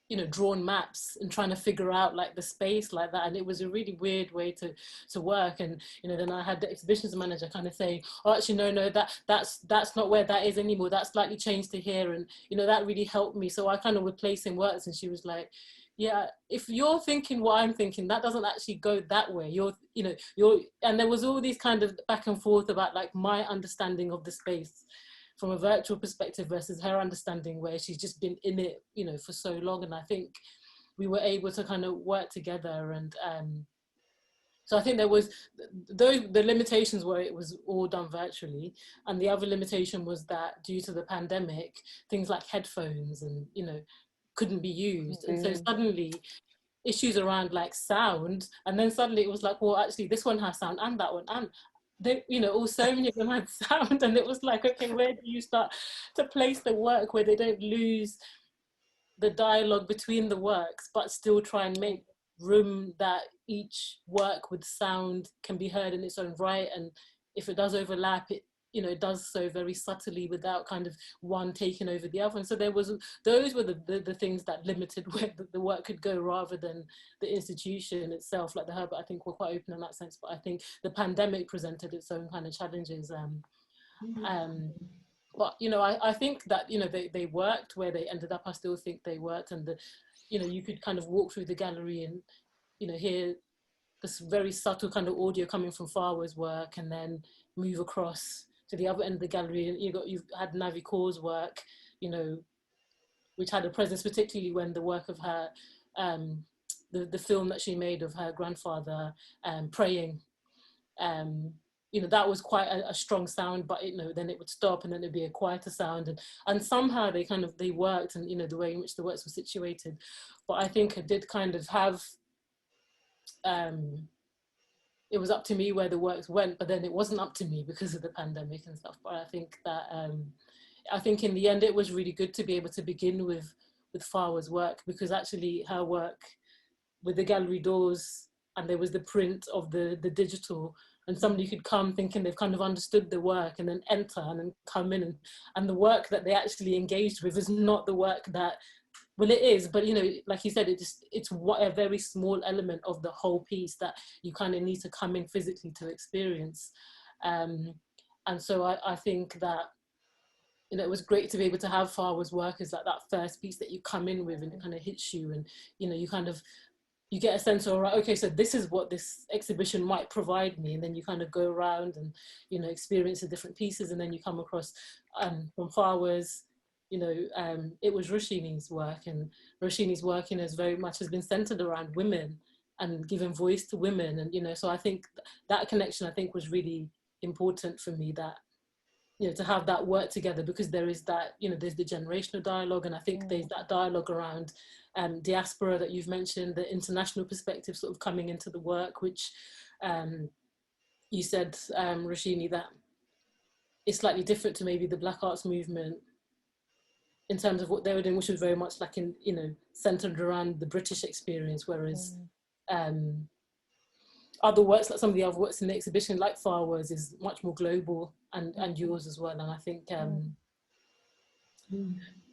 you know, drawn maps and trying to figure out like the space like that. And it was a really weird way to work. And, you know, then I had the exhibitions manager kind of saying, oh, actually, no, that's not where that is anymore. That's slightly changed to here. And, you know, that really helped me. So I kind of would place in words, and she was like, yeah, if you're thinking what I'm thinking, that doesn't actually go that way. And there was all these kind of back and forth about like my understanding of the space from a virtual perspective versus her understanding, where she's just been in it, you know, for so long. And I think we were able to kind of work together. And so I think there was, the limitations were it was all done virtually. And the other limitation was that due to the pandemic, things like headphones and, you know, couldn't be used. And so suddenly issues around like sound, and then suddenly it was like, well, actually this one has sound and that one, and they, you know, all so many of them had sound. And it was like, okay, where do you start to place the work where they don't lose the dialogue between the works, but still try and make room that each work with sound can be heard in its own right. And if it does overlap, it, you know, it does so very subtly without kind of one taking over the other. And so those were the things that limited where the work could go, rather than the institution itself. Like the Herbert, I think, were quite open in that sense, but I think the pandemic presented its own kind of challenges. But, you know, I think that, you know, they worked where they ended up. I still think they worked. And, you know, you could kind of walk through the gallery and, you know, hear this very subtle kind of audio coming from Farwa's work, and then move across to the other end of the gallery. And you've had Navi Kaur's work, you know, which had a presence, particularly when the work of her, the film that she made of her grandfather praying, you know, that was quite a strong sound, but, you know, then it would stop and then it'd be a quieter sound, and somehow they worked, and, you know, the way in which the works were situated. But I think I did kind of have, it was up to me where the works went, but then it wasn't up to me because of the pandemic and stuff. But I think that, I think in the end it was really good to be able to begin with Farwa's work, because actually her work with the gallery doors, and there was the print of the digital, and somebody could come thinking they've kind of understood the work and then enter and then come in, and the work that they actually engaged with is not the work that, well, it is, but, you know, like you said, it's a very small element of the whole piece that you kind of need to come in physically to experience. And so I think that, you know, it was great to be able to have Farwa's work as like that first piece that you come in with, and it kind of hits you, and, you know, you get a sense of, right, okay, so this is what this exhibition might provide me, and then you kind of go around and, you know, experience the different pieces, and then you come across from Farwa's, you know, it was Roshini's work, and Roshini's work, you know, very much has been centered around women and giving voice to women, and, you know, so I think that connection, I think, was really important for me, that, you know, to have that work together, because there is that, you know, there's the generational dialogue, and I think there's that dialogue around diaspora that you've mentioned, the international perspective sort of coming into the work, which you said, Roshini, that it's slightly different to maybe the Black Arts movement in terms of what they were doing, which was very much like in, you know, centered around the British experience, whereas other works, like some of the other works in the exhibition, like Farwa's, is much more global, and yours as well. And I think,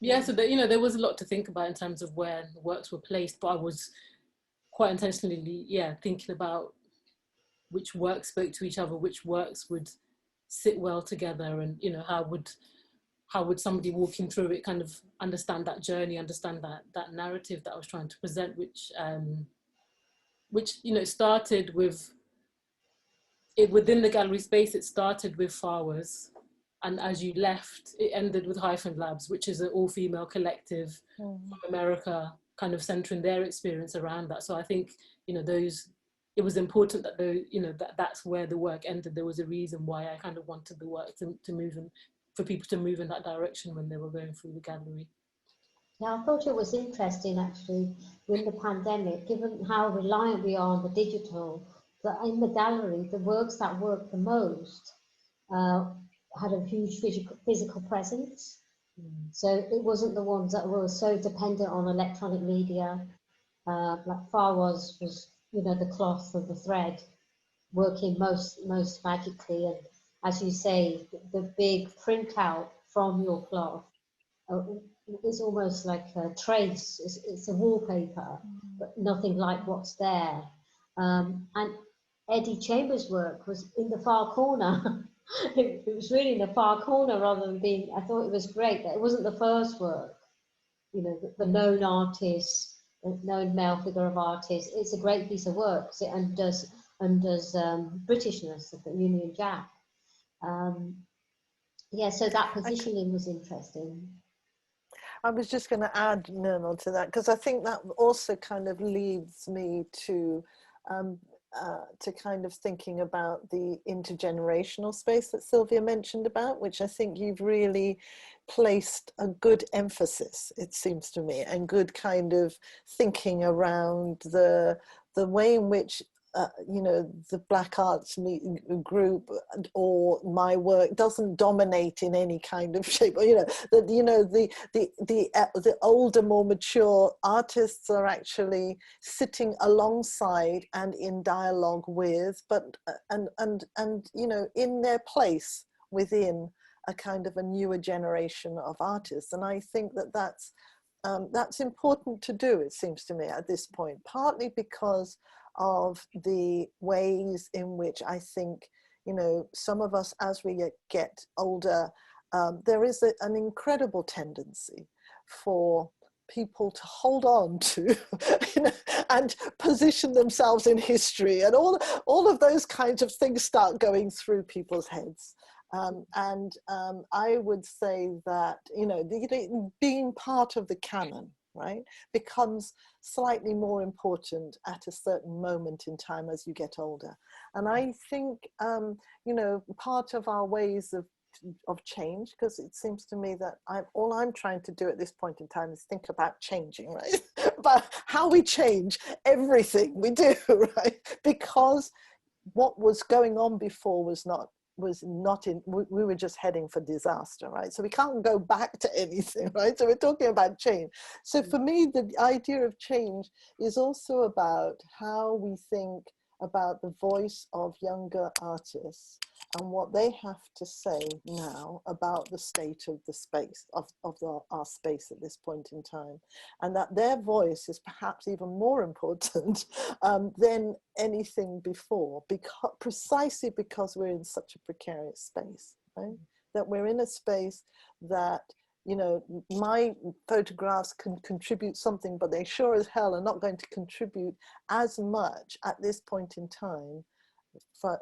yeah, so that, you know, there was a lot to think about in terms of where the works were placed, but I was quite intentionally, yeah, thinking about which works spoke to each other, which works would sit well together, and, you know, how would somebody walking through it kind of understand that journey, understand that narrative that I was trying to present, which you know, started with it within the gallery space. It started with Farwa's, and as you left, it ended with Hyphen Labs, which is an all-female collective from America, kind of centering their experience around that. So I think, you know, it was important that you know, that's where the work ended. There was a reason why I kind of wanted the work to move, and for people to move in that direction when they were going through the gallery. Yeah, I thought it was interesting, actually, with the pandemic, given how reliant we are on the digital, that in the gallery, the works that worked the most had a huge physical presence. So it wasn't the ones that were so dependent on electronic media. Like Farwa's was, you know, the cloth and the thread working most magically, and as you say, the big printout from your cloth. It's almost like a trace. It's a wallpaper, but nothing like what's there. And Eddie Chambers' work was in the far corner. It was really in the far corner rather than being. I thought it was great that it wasn't the first work. You know, the known artist, the known male figure of artist. It's a great piece of work. It undoes Britishness of the Union Jack. Yeah, so that positioning was interesting. I was just going to add, Nirmal, to that, because I think that also kind of leads me to kind of thinking about the intergenerational space that Sylvia mentioned about, which I think you've really placed a good emphasis, it seems to me, and good kind of thinking around the way in which you know, the Black Arts group or my work doesn't dominate in any kind of shape. You know, that, you know, the older, more mature artists are actually sitting alongside and in dialogue with, but and you know, in their place within a kind of a newer generation of artists. And I think that that's important to do, it seems to me, at this point, partly because of the ways in which I think, you know, some of us, as we get older, there is an incredible tendency for people to hold on to you know, and position themselves in history, and all of those kinds of things start going through people's heads. I would say that, you know, being part of the canon, right, becomes slightly more important at a certain moment in time as you get older. And I think, you know, part of our ways of change, because it seems to me that all I'm trying to do at this point in time is think about changing, right? But how we change everything we do, right? Because what was going on before was not in, we were just heading for disaster, right? So we can't go back to anything, right? So we're talking about change. So for me, the idea of change is also about how we think about the voice of younger artists and what they have to say now about the state of the space, of our space at this point in time. And that their voice is perhaps even more important than anything before, precisely because we're in such a precarious space, right? That we're in a space that, you know, my photographs can contribute something, but they sure as hell are not going to contribute as much at this point in time for,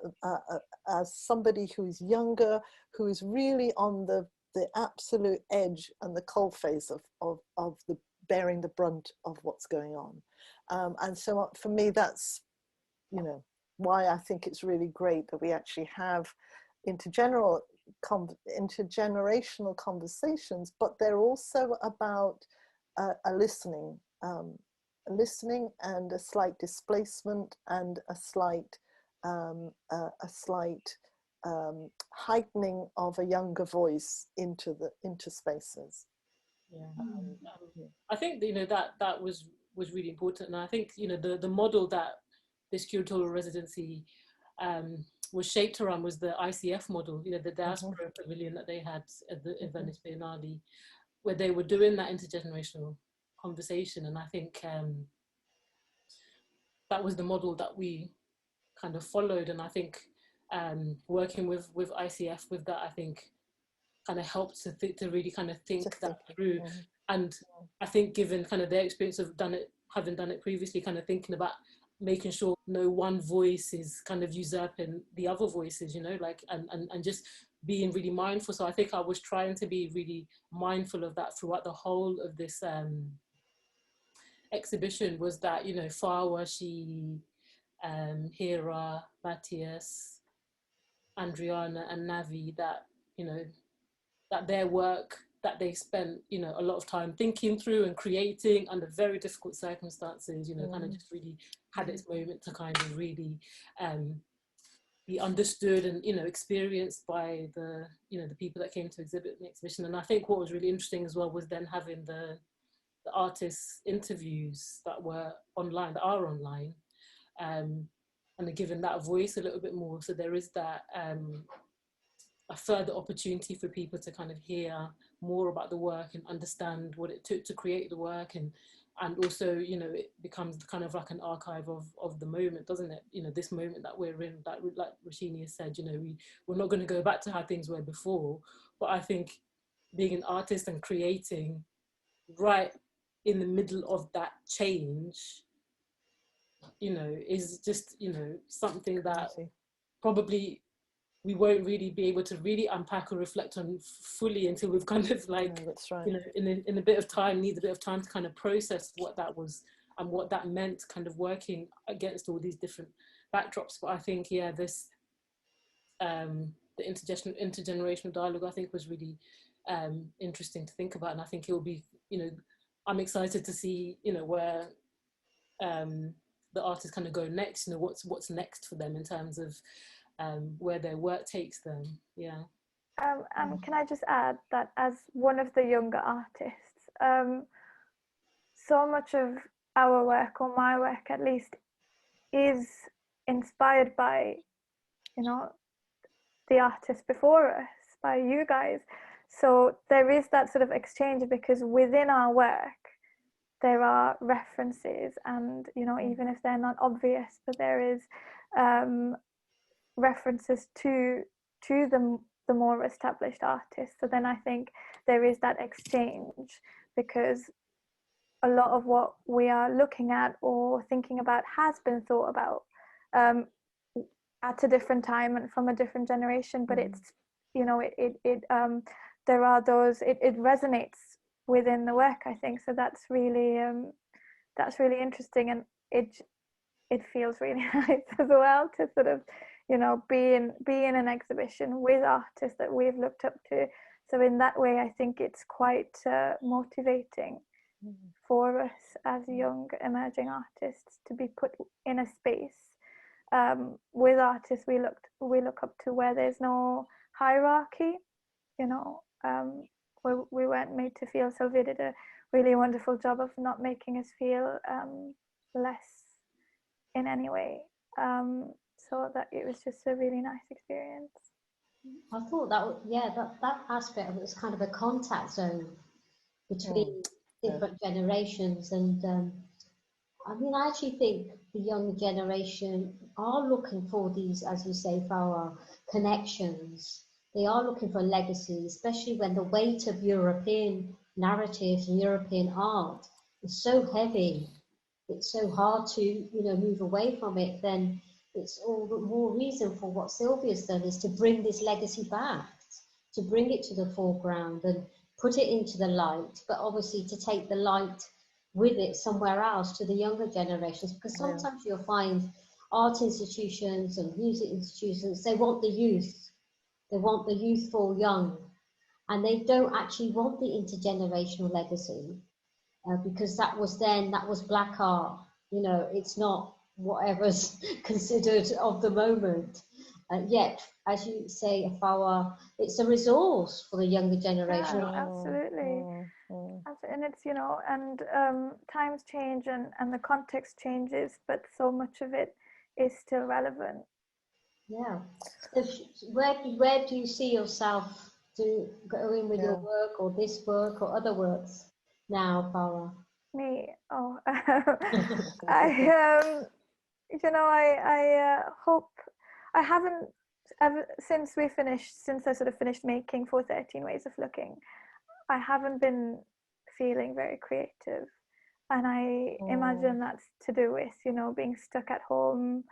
as somebody who is younger, who is really on the absolute edge and the coalface of the bearing the brunt of what's going on. And so for me, that's, you know, why I think it's really great that we actually have intergenerational conversations, but they're also about a listening and a slight displacement and a slight heightening of a younger voice into spaces. I think, you know, that was really important, and I think, you know, the model that this curatorial residency was shaped around was the ICF model, you know, the diaspora pavilion that they had at the Venice Biennale, where they were doing that intergenerational conversation. And I think that was the model that we kind of followed. And I think working with ICF with that, I think kind of helped to really kind of think that through. And I think, given kind of their experience of having done it previously, kind of thinking about making sure no one voice is kind of usurping the other voices, you know, like, and just being really mindful. So I think I was trying to be really mindful of that throughout the whole of this exhibition, was that, you know, Farwa, Hera, Matthias, Andriana and Navi, that, you know, that their work that they spent, you know, a lot of time thinking through and creating under very difficult circumstances, you know, kind of just really had its moment to kind of really be understood and, you know, experienced by the, you know, the people that came to exhibit the exhibition. And I think what was really interesting as well was then having the artists' interviews that were online, that are online, and giving that voice a little bit more. So there is that a further opportunity for people to kind of hear more about the work and understand what it took to create the work, and also, you know, it becomes kind of like an archive of the moment, doesn't it? You know, this moment that we're in, like Roshini has said, you know, we're not going to go back to how things were before, but I think being an artist and creating right in the middle of that change, you know, is just, you know, something that probably we won't really be able to really unpack or reflect on fully until we've kind of like, that's right, you know, in a bit of time, need a bit of time to kind of process what that was and what that meant, kind of working against all these different backdrops. But I think, yeah, this the intergenerational dialogue, I think, was really interesting to think about, and I think it will be, you know, I'm excited to see, you know, where the artists kind of go next, you know, what's next for them in terms of where their work takes them. Yeah. Can I just add that as one of the younger artists, so much of our work, or my work at least, is inspired by, you know, the artists before us, by you guys. So there is that sort of exchange, because within our work there are references, and, you know, even if they're not obvious, but there is references to the the more established artists. So then I think there is that exchange, because a lot of what we are looking at or thinking about has been thought about at a different time and from a different generation, but it's, you know, there are those, it resonates within the work, I think. So that's really interesting, and it feels really nice as well to sort of, you know, be in an exhibition with artists that we've looked up to. So in that way, I think it's quite motivating for us as young emerging artists to be put in a space with artists we look up to, where there's no hierarchy, you know, where we weren't made to feel. Sylvia did a really wonderful job of not making us feel less in any way. So that it was just a really nice experience. I thought that aspect of it was kind of a contact zone between different generations, and I mean, I actually think the younger generation are looking for these, as you say, Farwa, connections. They are looking for a legacy, especially when the weight of European narratives and European art is so heavy. It's so hard to, you know, move away from it. Then it's all the more reason for what Sylvia's done, is to bring this legacy back, to bring it to the foreground and put it into the light, but obviously to take the light with it somewhere else to the younger generations, because sometimes you'll find art institutions and music institutions, they want the youth, they want the youthful young, and they don't actually want the intergenerational legacy, because that was black art, you know, it's not whatever's considered of the moment. Yet, as you say, Farwa, it's a resource for the younger generation. Yeah, absolutely. And it's, you know, and times change and the context changes, but so much of it is still relevant. Yeah. So where do you see yourself going with your work, or this work, or other works now, Farwa? Me, oh, you know, I hope, I haven't ever, since I sort of finished making 413 Ways of Looking, I haven't been feeling very creative, and I imagine that's to do with, you know, being stuck at home,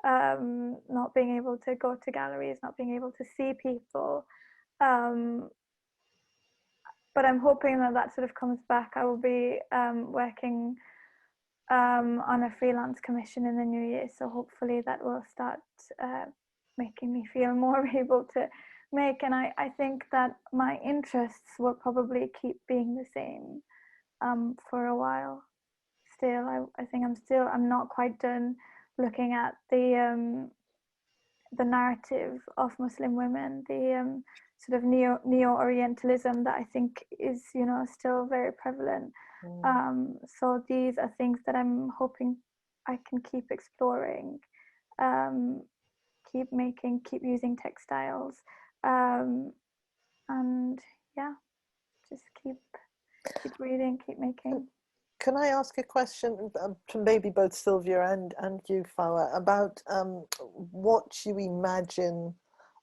not being able to go to galleries, not being able to see people, but I'm hoping that sort of comes back. I will be working on a freelance commission in the new year, so hopefully that will start making me feel more able to make. And I think that my interests will probably keep being the same for a while still. I think I'm not quite done looking at the narrative of Muslim women, the sort of neo-Orientalism that I think is, you know, still very prevalent. So these are things that I'm hoping I can keep exploring, keep making, keep using textiles, and yeah, just keep reading, keep making. Can I ask a question to maybe both Sylvia and you, Farwa, about what you imagine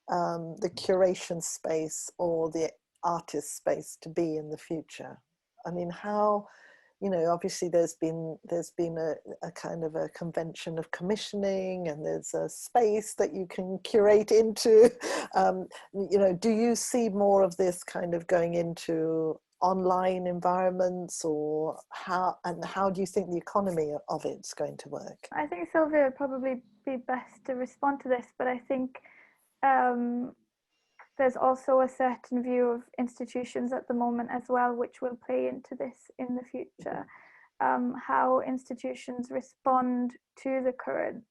the curation space or the artist space to be in the future? I mean, how, you know, obviously there's been a kind of a convention of commissioning, and there's a space that you can curate into. You know, do you see more of this kind of going into online environments, or how do you think the economy of it's going to work? I think Sylvia would probably be best to respond to this, but I think there's also a certain view of institutions at the moment as well, which will play into this in the future. How institutions respond to the current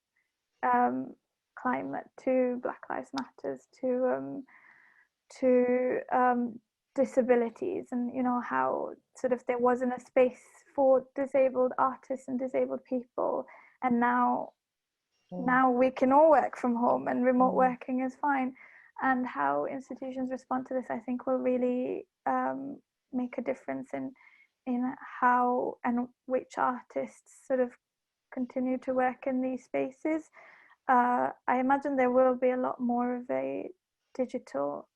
climate, to Black Lives Matters, to disabilities, and, you know, how sort of there wasn't a space for disabled artists and disabled people, and now we can all work from home and remote working is fine. And how institutions respond to this, I think, will really make a difference in how and which artists sort of continue to work in these spaces. I imagine there will be a lot more of a digital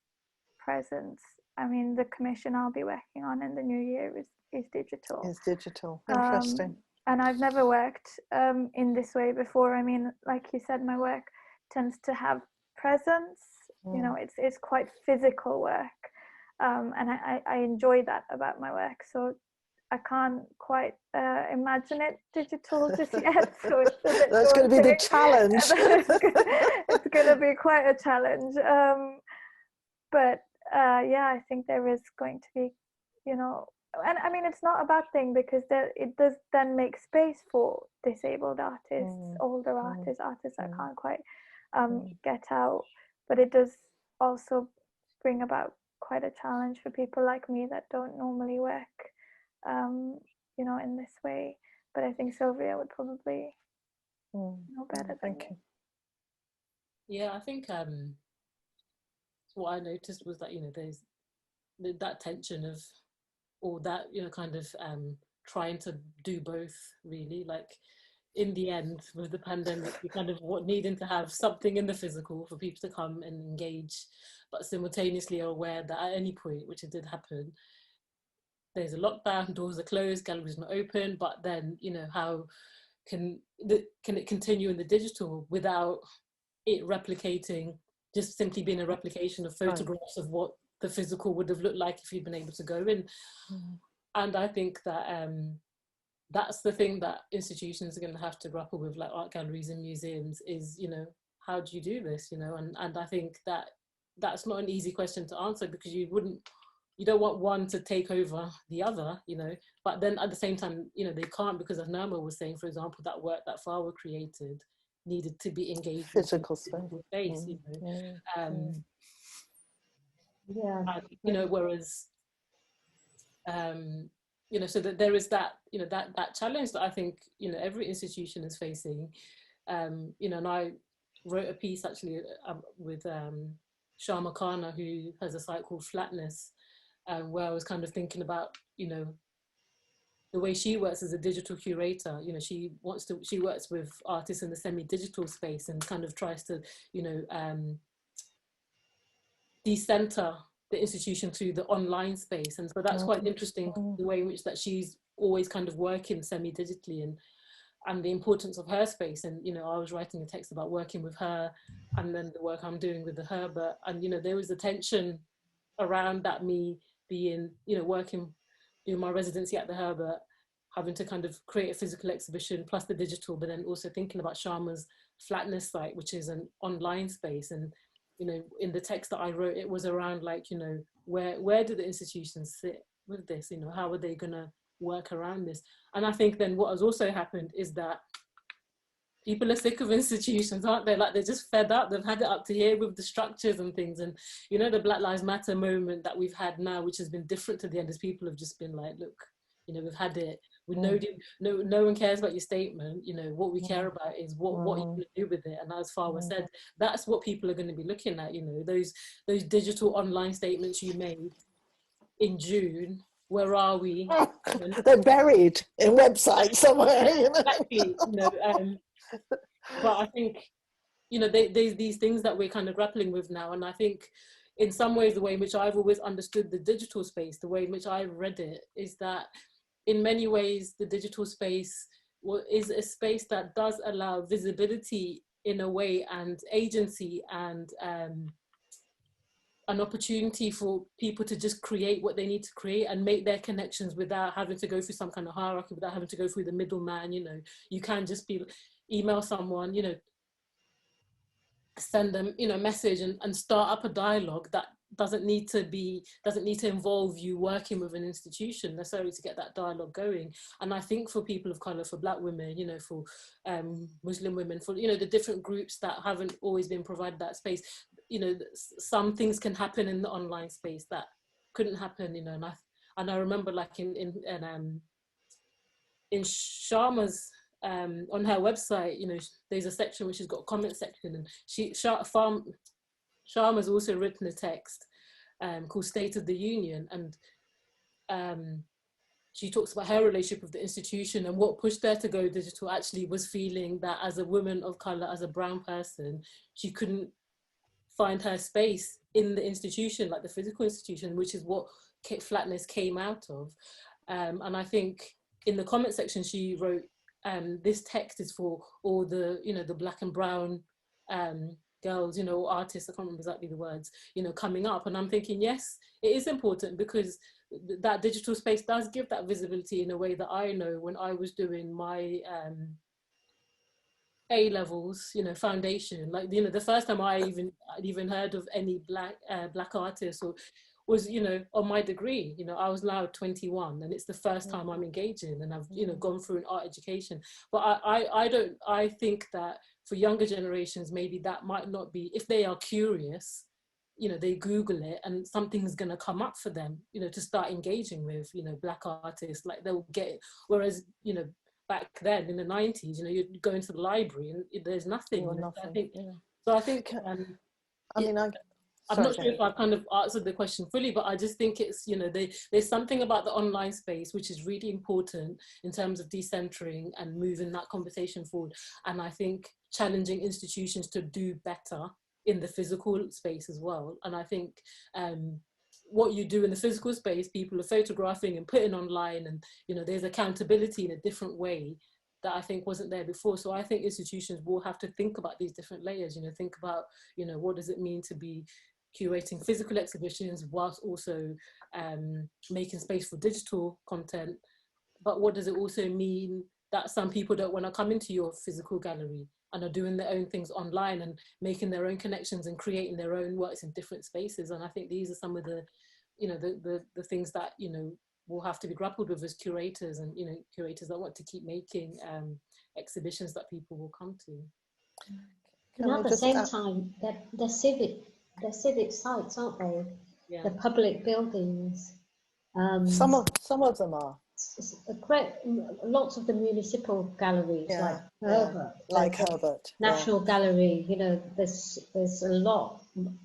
presence. I mean, the commission I'll be working on in the new year is digital. Is digital. Interesting. And I've never worked in this way before. I mean, like you said, my work tends to have presence. You know, it's quite physical work, and I enjoy that about my work. So I can't quite imagine it digital just yet. So it's a bit That's going to be the challenge. It's going to be quite a challenge. But yeah, I think there is going to be, you know, and I mean, it's not a bad thing, because it does then make space for disabled artists, older artists that can't quite get out. But it does also bring about quite a challenge for people like me that don't normally work, you know, in this way. But I think Sylvia would probably know better than me. Yeah, I think what I noticed was that, you know, there's that tension of, or that, you know, kind of trying to do both, really. Like, in the end, with the pandemic, we kind of needing to have something in the physical for people to come and engage, but simultaneously are aware that at any point, which it did happen, there's a lockdown, doors are closed, galleries not open, but then, you know, how can it continue in the digital without it replicating, just simply being a replication of photographs of what the physical would have looked like if you'd been able to go in. And I think that that's the thing that institutions are going to have to grapple with, like art galleries and museums, is, you know, how do you do this, you know? And I think that that's not an easy question to answer, because you don't want one to take over the other, you know, but then at the same time, you know, they can't, because as Nirmal was saying, for example, that work that Farwa created needed to be engaged Physical space, you know. And, you know, whereas you know, so that there is that, you know, that challenge that I think, you know, every institution is facing. You know, and I wrote a piece actually with Sharma Khanna, who has a site called Flatness, where I was kind of thinking about, you know, the way she works as a digital curator. You know, she works with artists in the semi-digital space and kind of tries to, you know, decenter the institution through the online space. And so that's quite interesting, the way in which that she's always kind of working semi-digitally, and the importance of her space. And, you know, I was writing a text about working with her, and then the work I'm doing with the Herbert. And, you know, there was a tension around that, me being, you know, doing my residency at the Herbert, having to kind of create a physical exhibition plus the digital, but then also thinking about Sharma's Flatness site, which is an online space. And, you know, in the text that I wrote, it was around, like, you know, where do the institutions sit with this? You know, how are they gonna work around this? And I think then what has also happened is that people are sick of institutions, aren't they? Like, they're just fed up. They've had it up to here with the structures and things. And, you know, the Black Lives Matter moment that we've had now, which has been different to the end, is people have just been like, look, you know, we've had it. We no one cares about your statement. You know, what we care about is what you can do with it. And as Farwa said, that's what people are going to be looking at. You know, those digital online statements you made in June. Where are we? They're buried in websites somewhere. You know? Exactly. You know, but I think, you know, there's these things that we're kind of grappling with now. And I think in some ways, the way in which I've always understood the digital space, the way in which I've read it, is that in many ways, the digital space is a space that does allow visibility in a way, and agency, and an opportunity for people to just create what they need to create and make their connections without having to go through some kind of hierarchy, without having to go through the middleman. You know, you can just email someone, you know, send them, you know, a message and start up a dialogue that doesn't need to involve you working with an institution necessarily to get that dialogue going. And I think for people of colour, for Black women, you know, for Muslim women, for, you know, the different groups that haven't always been provided that space, you know, some things can happen in the online space that couldn't happen, you know. And I remember, like, in Sharma's on her website, you know, there's a section which has got a comment section, and Sharma's also written a text called State of the Union, and she talks about her relationship with the institution, and what pushed her to go digital actually was feeling that as a woman of colour, as a brown person, she couldn't find her space in the institution, like the physical institution, which is what flatness came out of. And I think in the comment section, she wrote, this text is for all the, you know, the black and brown girls, you know, artists, I can't remember exactly the words, you know, coming up. And I'm thinking, yes, it is important, because that digital space does give that visibility in a way that I know when I was doing my A levels, you know, foundation, like, you know, the first time I'd even heard of any black artists or was, you know, on my degree. You know, I was now 21 and it's the first time I'm engaging, and I've, you know, gone through an art education. But I think that for younger generations, maybe that might not be, if they are curious, you know, they Google it and something's going to come up for them, you know, to start engaging with, you know, black artists, like they'll get it. Whereas, you know, back then in the 90s, you know, you'd go into the library and there's nothing. You know? Nothing. So I think, I mean, I'm not sure if I've kind of answered the question fully, but I just think it's, you know, there's something about the online space which is really important in terms of decentering and moving that conversation forward. And I think challenging institutions to do better in the physical space as well. And I think what you do in the physical space, people are photographing and putting online, and, you know, there's accountability in a different way that I think wasn't there before. So I think institutions will have to think about these different layers, you know, think about, you know, what does it mean to be curating physical exhibitions whilst also making space for digital content. But what does it also mean that some people don't want to come into your physical gallery and are doing their own things online and making their own connections and creating their own works in different spaces? And I think these are some of the, you know, the things that, you know, will have to be grappled with as curators, and, you know, curators that want to keep making exhibitions that people will come to. And at the same time, they're civic sites, aren't they? Yeah. The public buildings. Some of them are. Lots of the municipal galleries, like Herbert, Herbert, National Gallery. You know, there's a lot.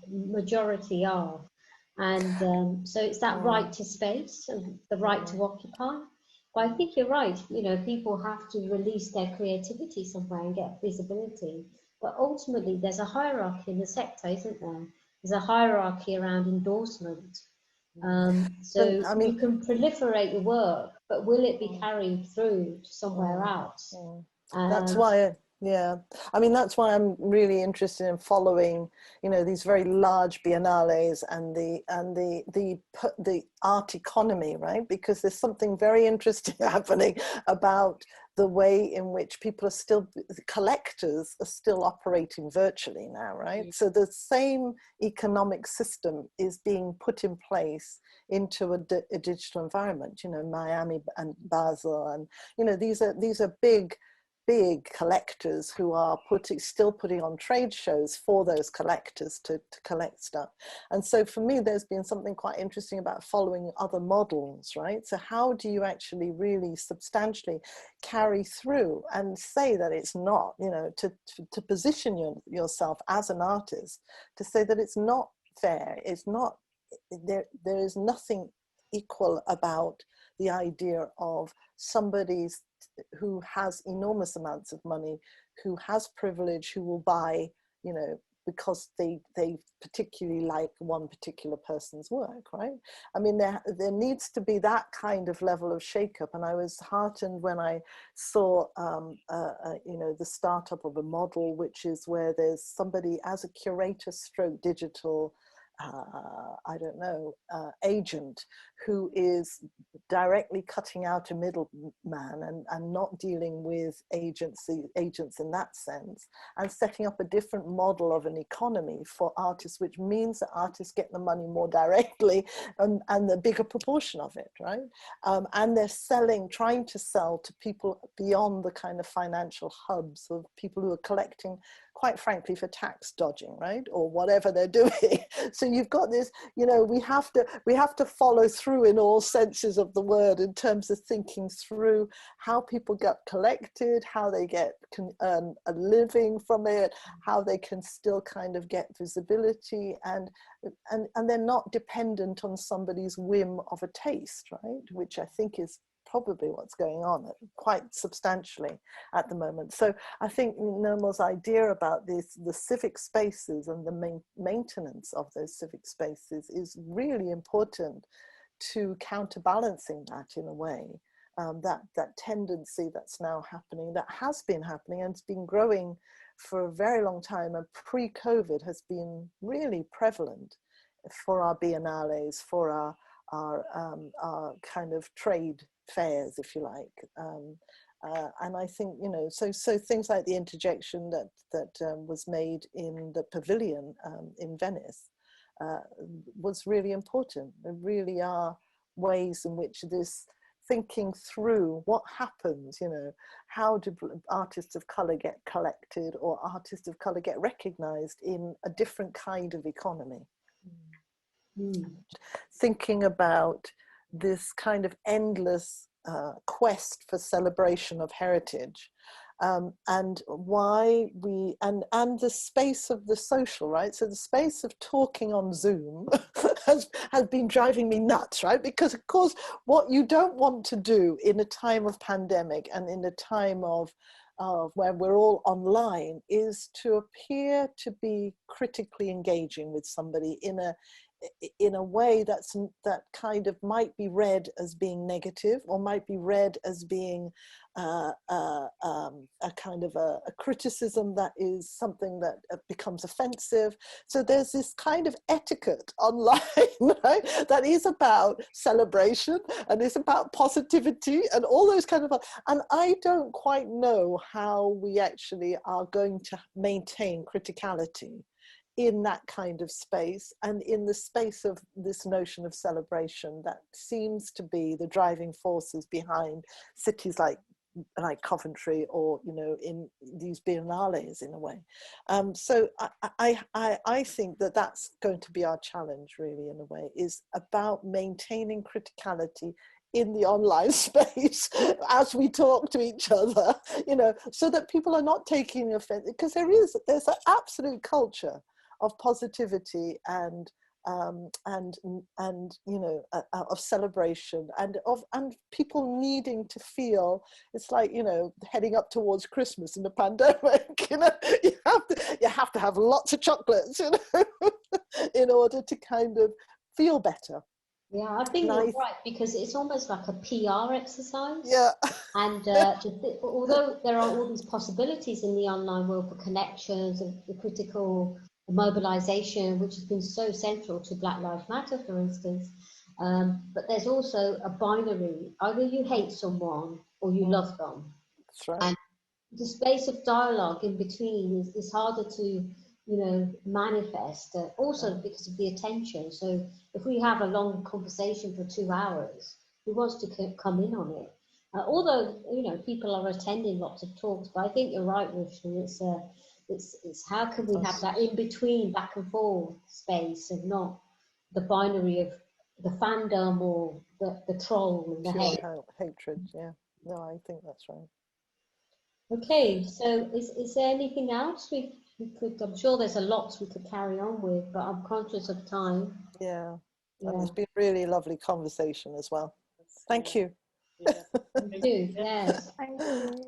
Majority are, and so it's that right to space and the right to occupy. But I think you're right. You know, people have to release their creativity somewhere and get visibility. But ultimately, there's a hierarchy in the sector, isn't there? There's a hierarchy around endorsement. So I mean, you can proliferate your work, but will it be carried through to somewhere else? That's why, I mean, that's why I'm really interested in following, you know, these very large biennales and the art economy, right? Because there's something very interesting happening about the way in which collectors are still operating virtually now, right? So the same economic system is being put in place into a digital environment, you know, Miami and Basel, and, you know, these are big collectors who are still putting on trade shows for those collectors to collect stuff. And so for me, there's been something quite interesting about following other models, right? So how do you actually really substantially carry through and say that it's not, you know, to position yourself as an artist, to say that it's not fair, it's not, there is nothing equal about the idea of somebody's who has enormous amounts of money, who has privilege, who will buy, you know, because they particularly like one particular person's work, right? I mean, there needs to be that kind of level of shakeup. And I was heartened when I saw, you know, the startup of a model, which is where there's somebody as a curator stroke digital I don't know, agent who is directly cutting out a middleman and not dealing with agents in that sense, and setting up a different model of an economy for artists, which means that artists get the money more directly and the bigger proportion of it, right? And they're trying to sell to people beyond the kind of financial hubs of people who are collecting, quite frankly, for tax dodging, right? Or whatever they're doing. So you've got this, you know, we have to follow through in all senses of the word in terms of thinking through how people get collected, how they can earn a living from it, how they can still kind of get visibility, and they're not dependent on somebody's whim of a taste, right? Which I think is probably what's going on quite substantially at the moment. So I think Nirmal's idea about this, the civic spaces and the maintenance of those civic spaces is really important to counterbalancing that in a way. That tendency that's now happening, that has been happening and it's been growing for a very long time, and pre-COVID has been really prevalent for our biennales, for our kind of trade fairs, if you like. And I think, you know, so things like the interjection that was made in the pavilion in Venice was really important. There really are ways in which this thinking through what happens, you know, how do artists of colour get collected or artists of colour get recognised in a different kind of economy. Thinking about this kind of endless quest for celebration of heritage, and why we, and the space of the social, right? So the space of talking on Zoom has been driving me nuts, right? Because of course, what you don't want to do in a time of pandemic and in a time of where we're all online is to appear to be critically engaging with somebody in a way that kind of might be read as being negative, or might be read as being a kind of a criticism that is something that becomes offensive. So there's this kind of etiquette online, right, that is about celebration and is about positivity and all those kind of, and I don't quite know how we actually are going to maintain criticality in that kind of space, and in the space of this notion of celebration that seems to be the driving forces behind cities like Coventry, or, you know, in these biennales in a way. So I think that that's going to be our challenge, really, in a way, is about maintaining criticality in the online space as we talk to each other, you know, so that people are not taking offense, because there's an absolute culture of positivity and you know, of celebration, and people needing to feel, it's like, you know, heading up towards Christmas in the pandemic, you know, you have to have lots of chocolates, you know, in order to kind of feel better. Yeah, I think you're right, because it's almost like a PR exercise. Yeah. And although there are all these possibilities in the online world for connections and the critical mobilization, which has been so central to Black Lives Matter, for instance, but there's also a binary: either you hate someone or you love them. That's right. And the space of dialogue in between is harder to, you know, manifest, also because of the attention. So if we have a long conversation for 2 hours, who wants to come in on it? Although, you know, people are attending lots of talks, but I think you're right, Roshini, it's how can we have that in between, back and forth space, and not the binary of the fandom or the troll and the hatred. Yeah, no, I think that's right. Okay, so is there anything else we could, I'm sure there's a lot we could carry on with, but I'm conscious of time. Yeah, and it's been really lovely conversation as well. Thank you. Yeah. Thank you. Yes. Thank you.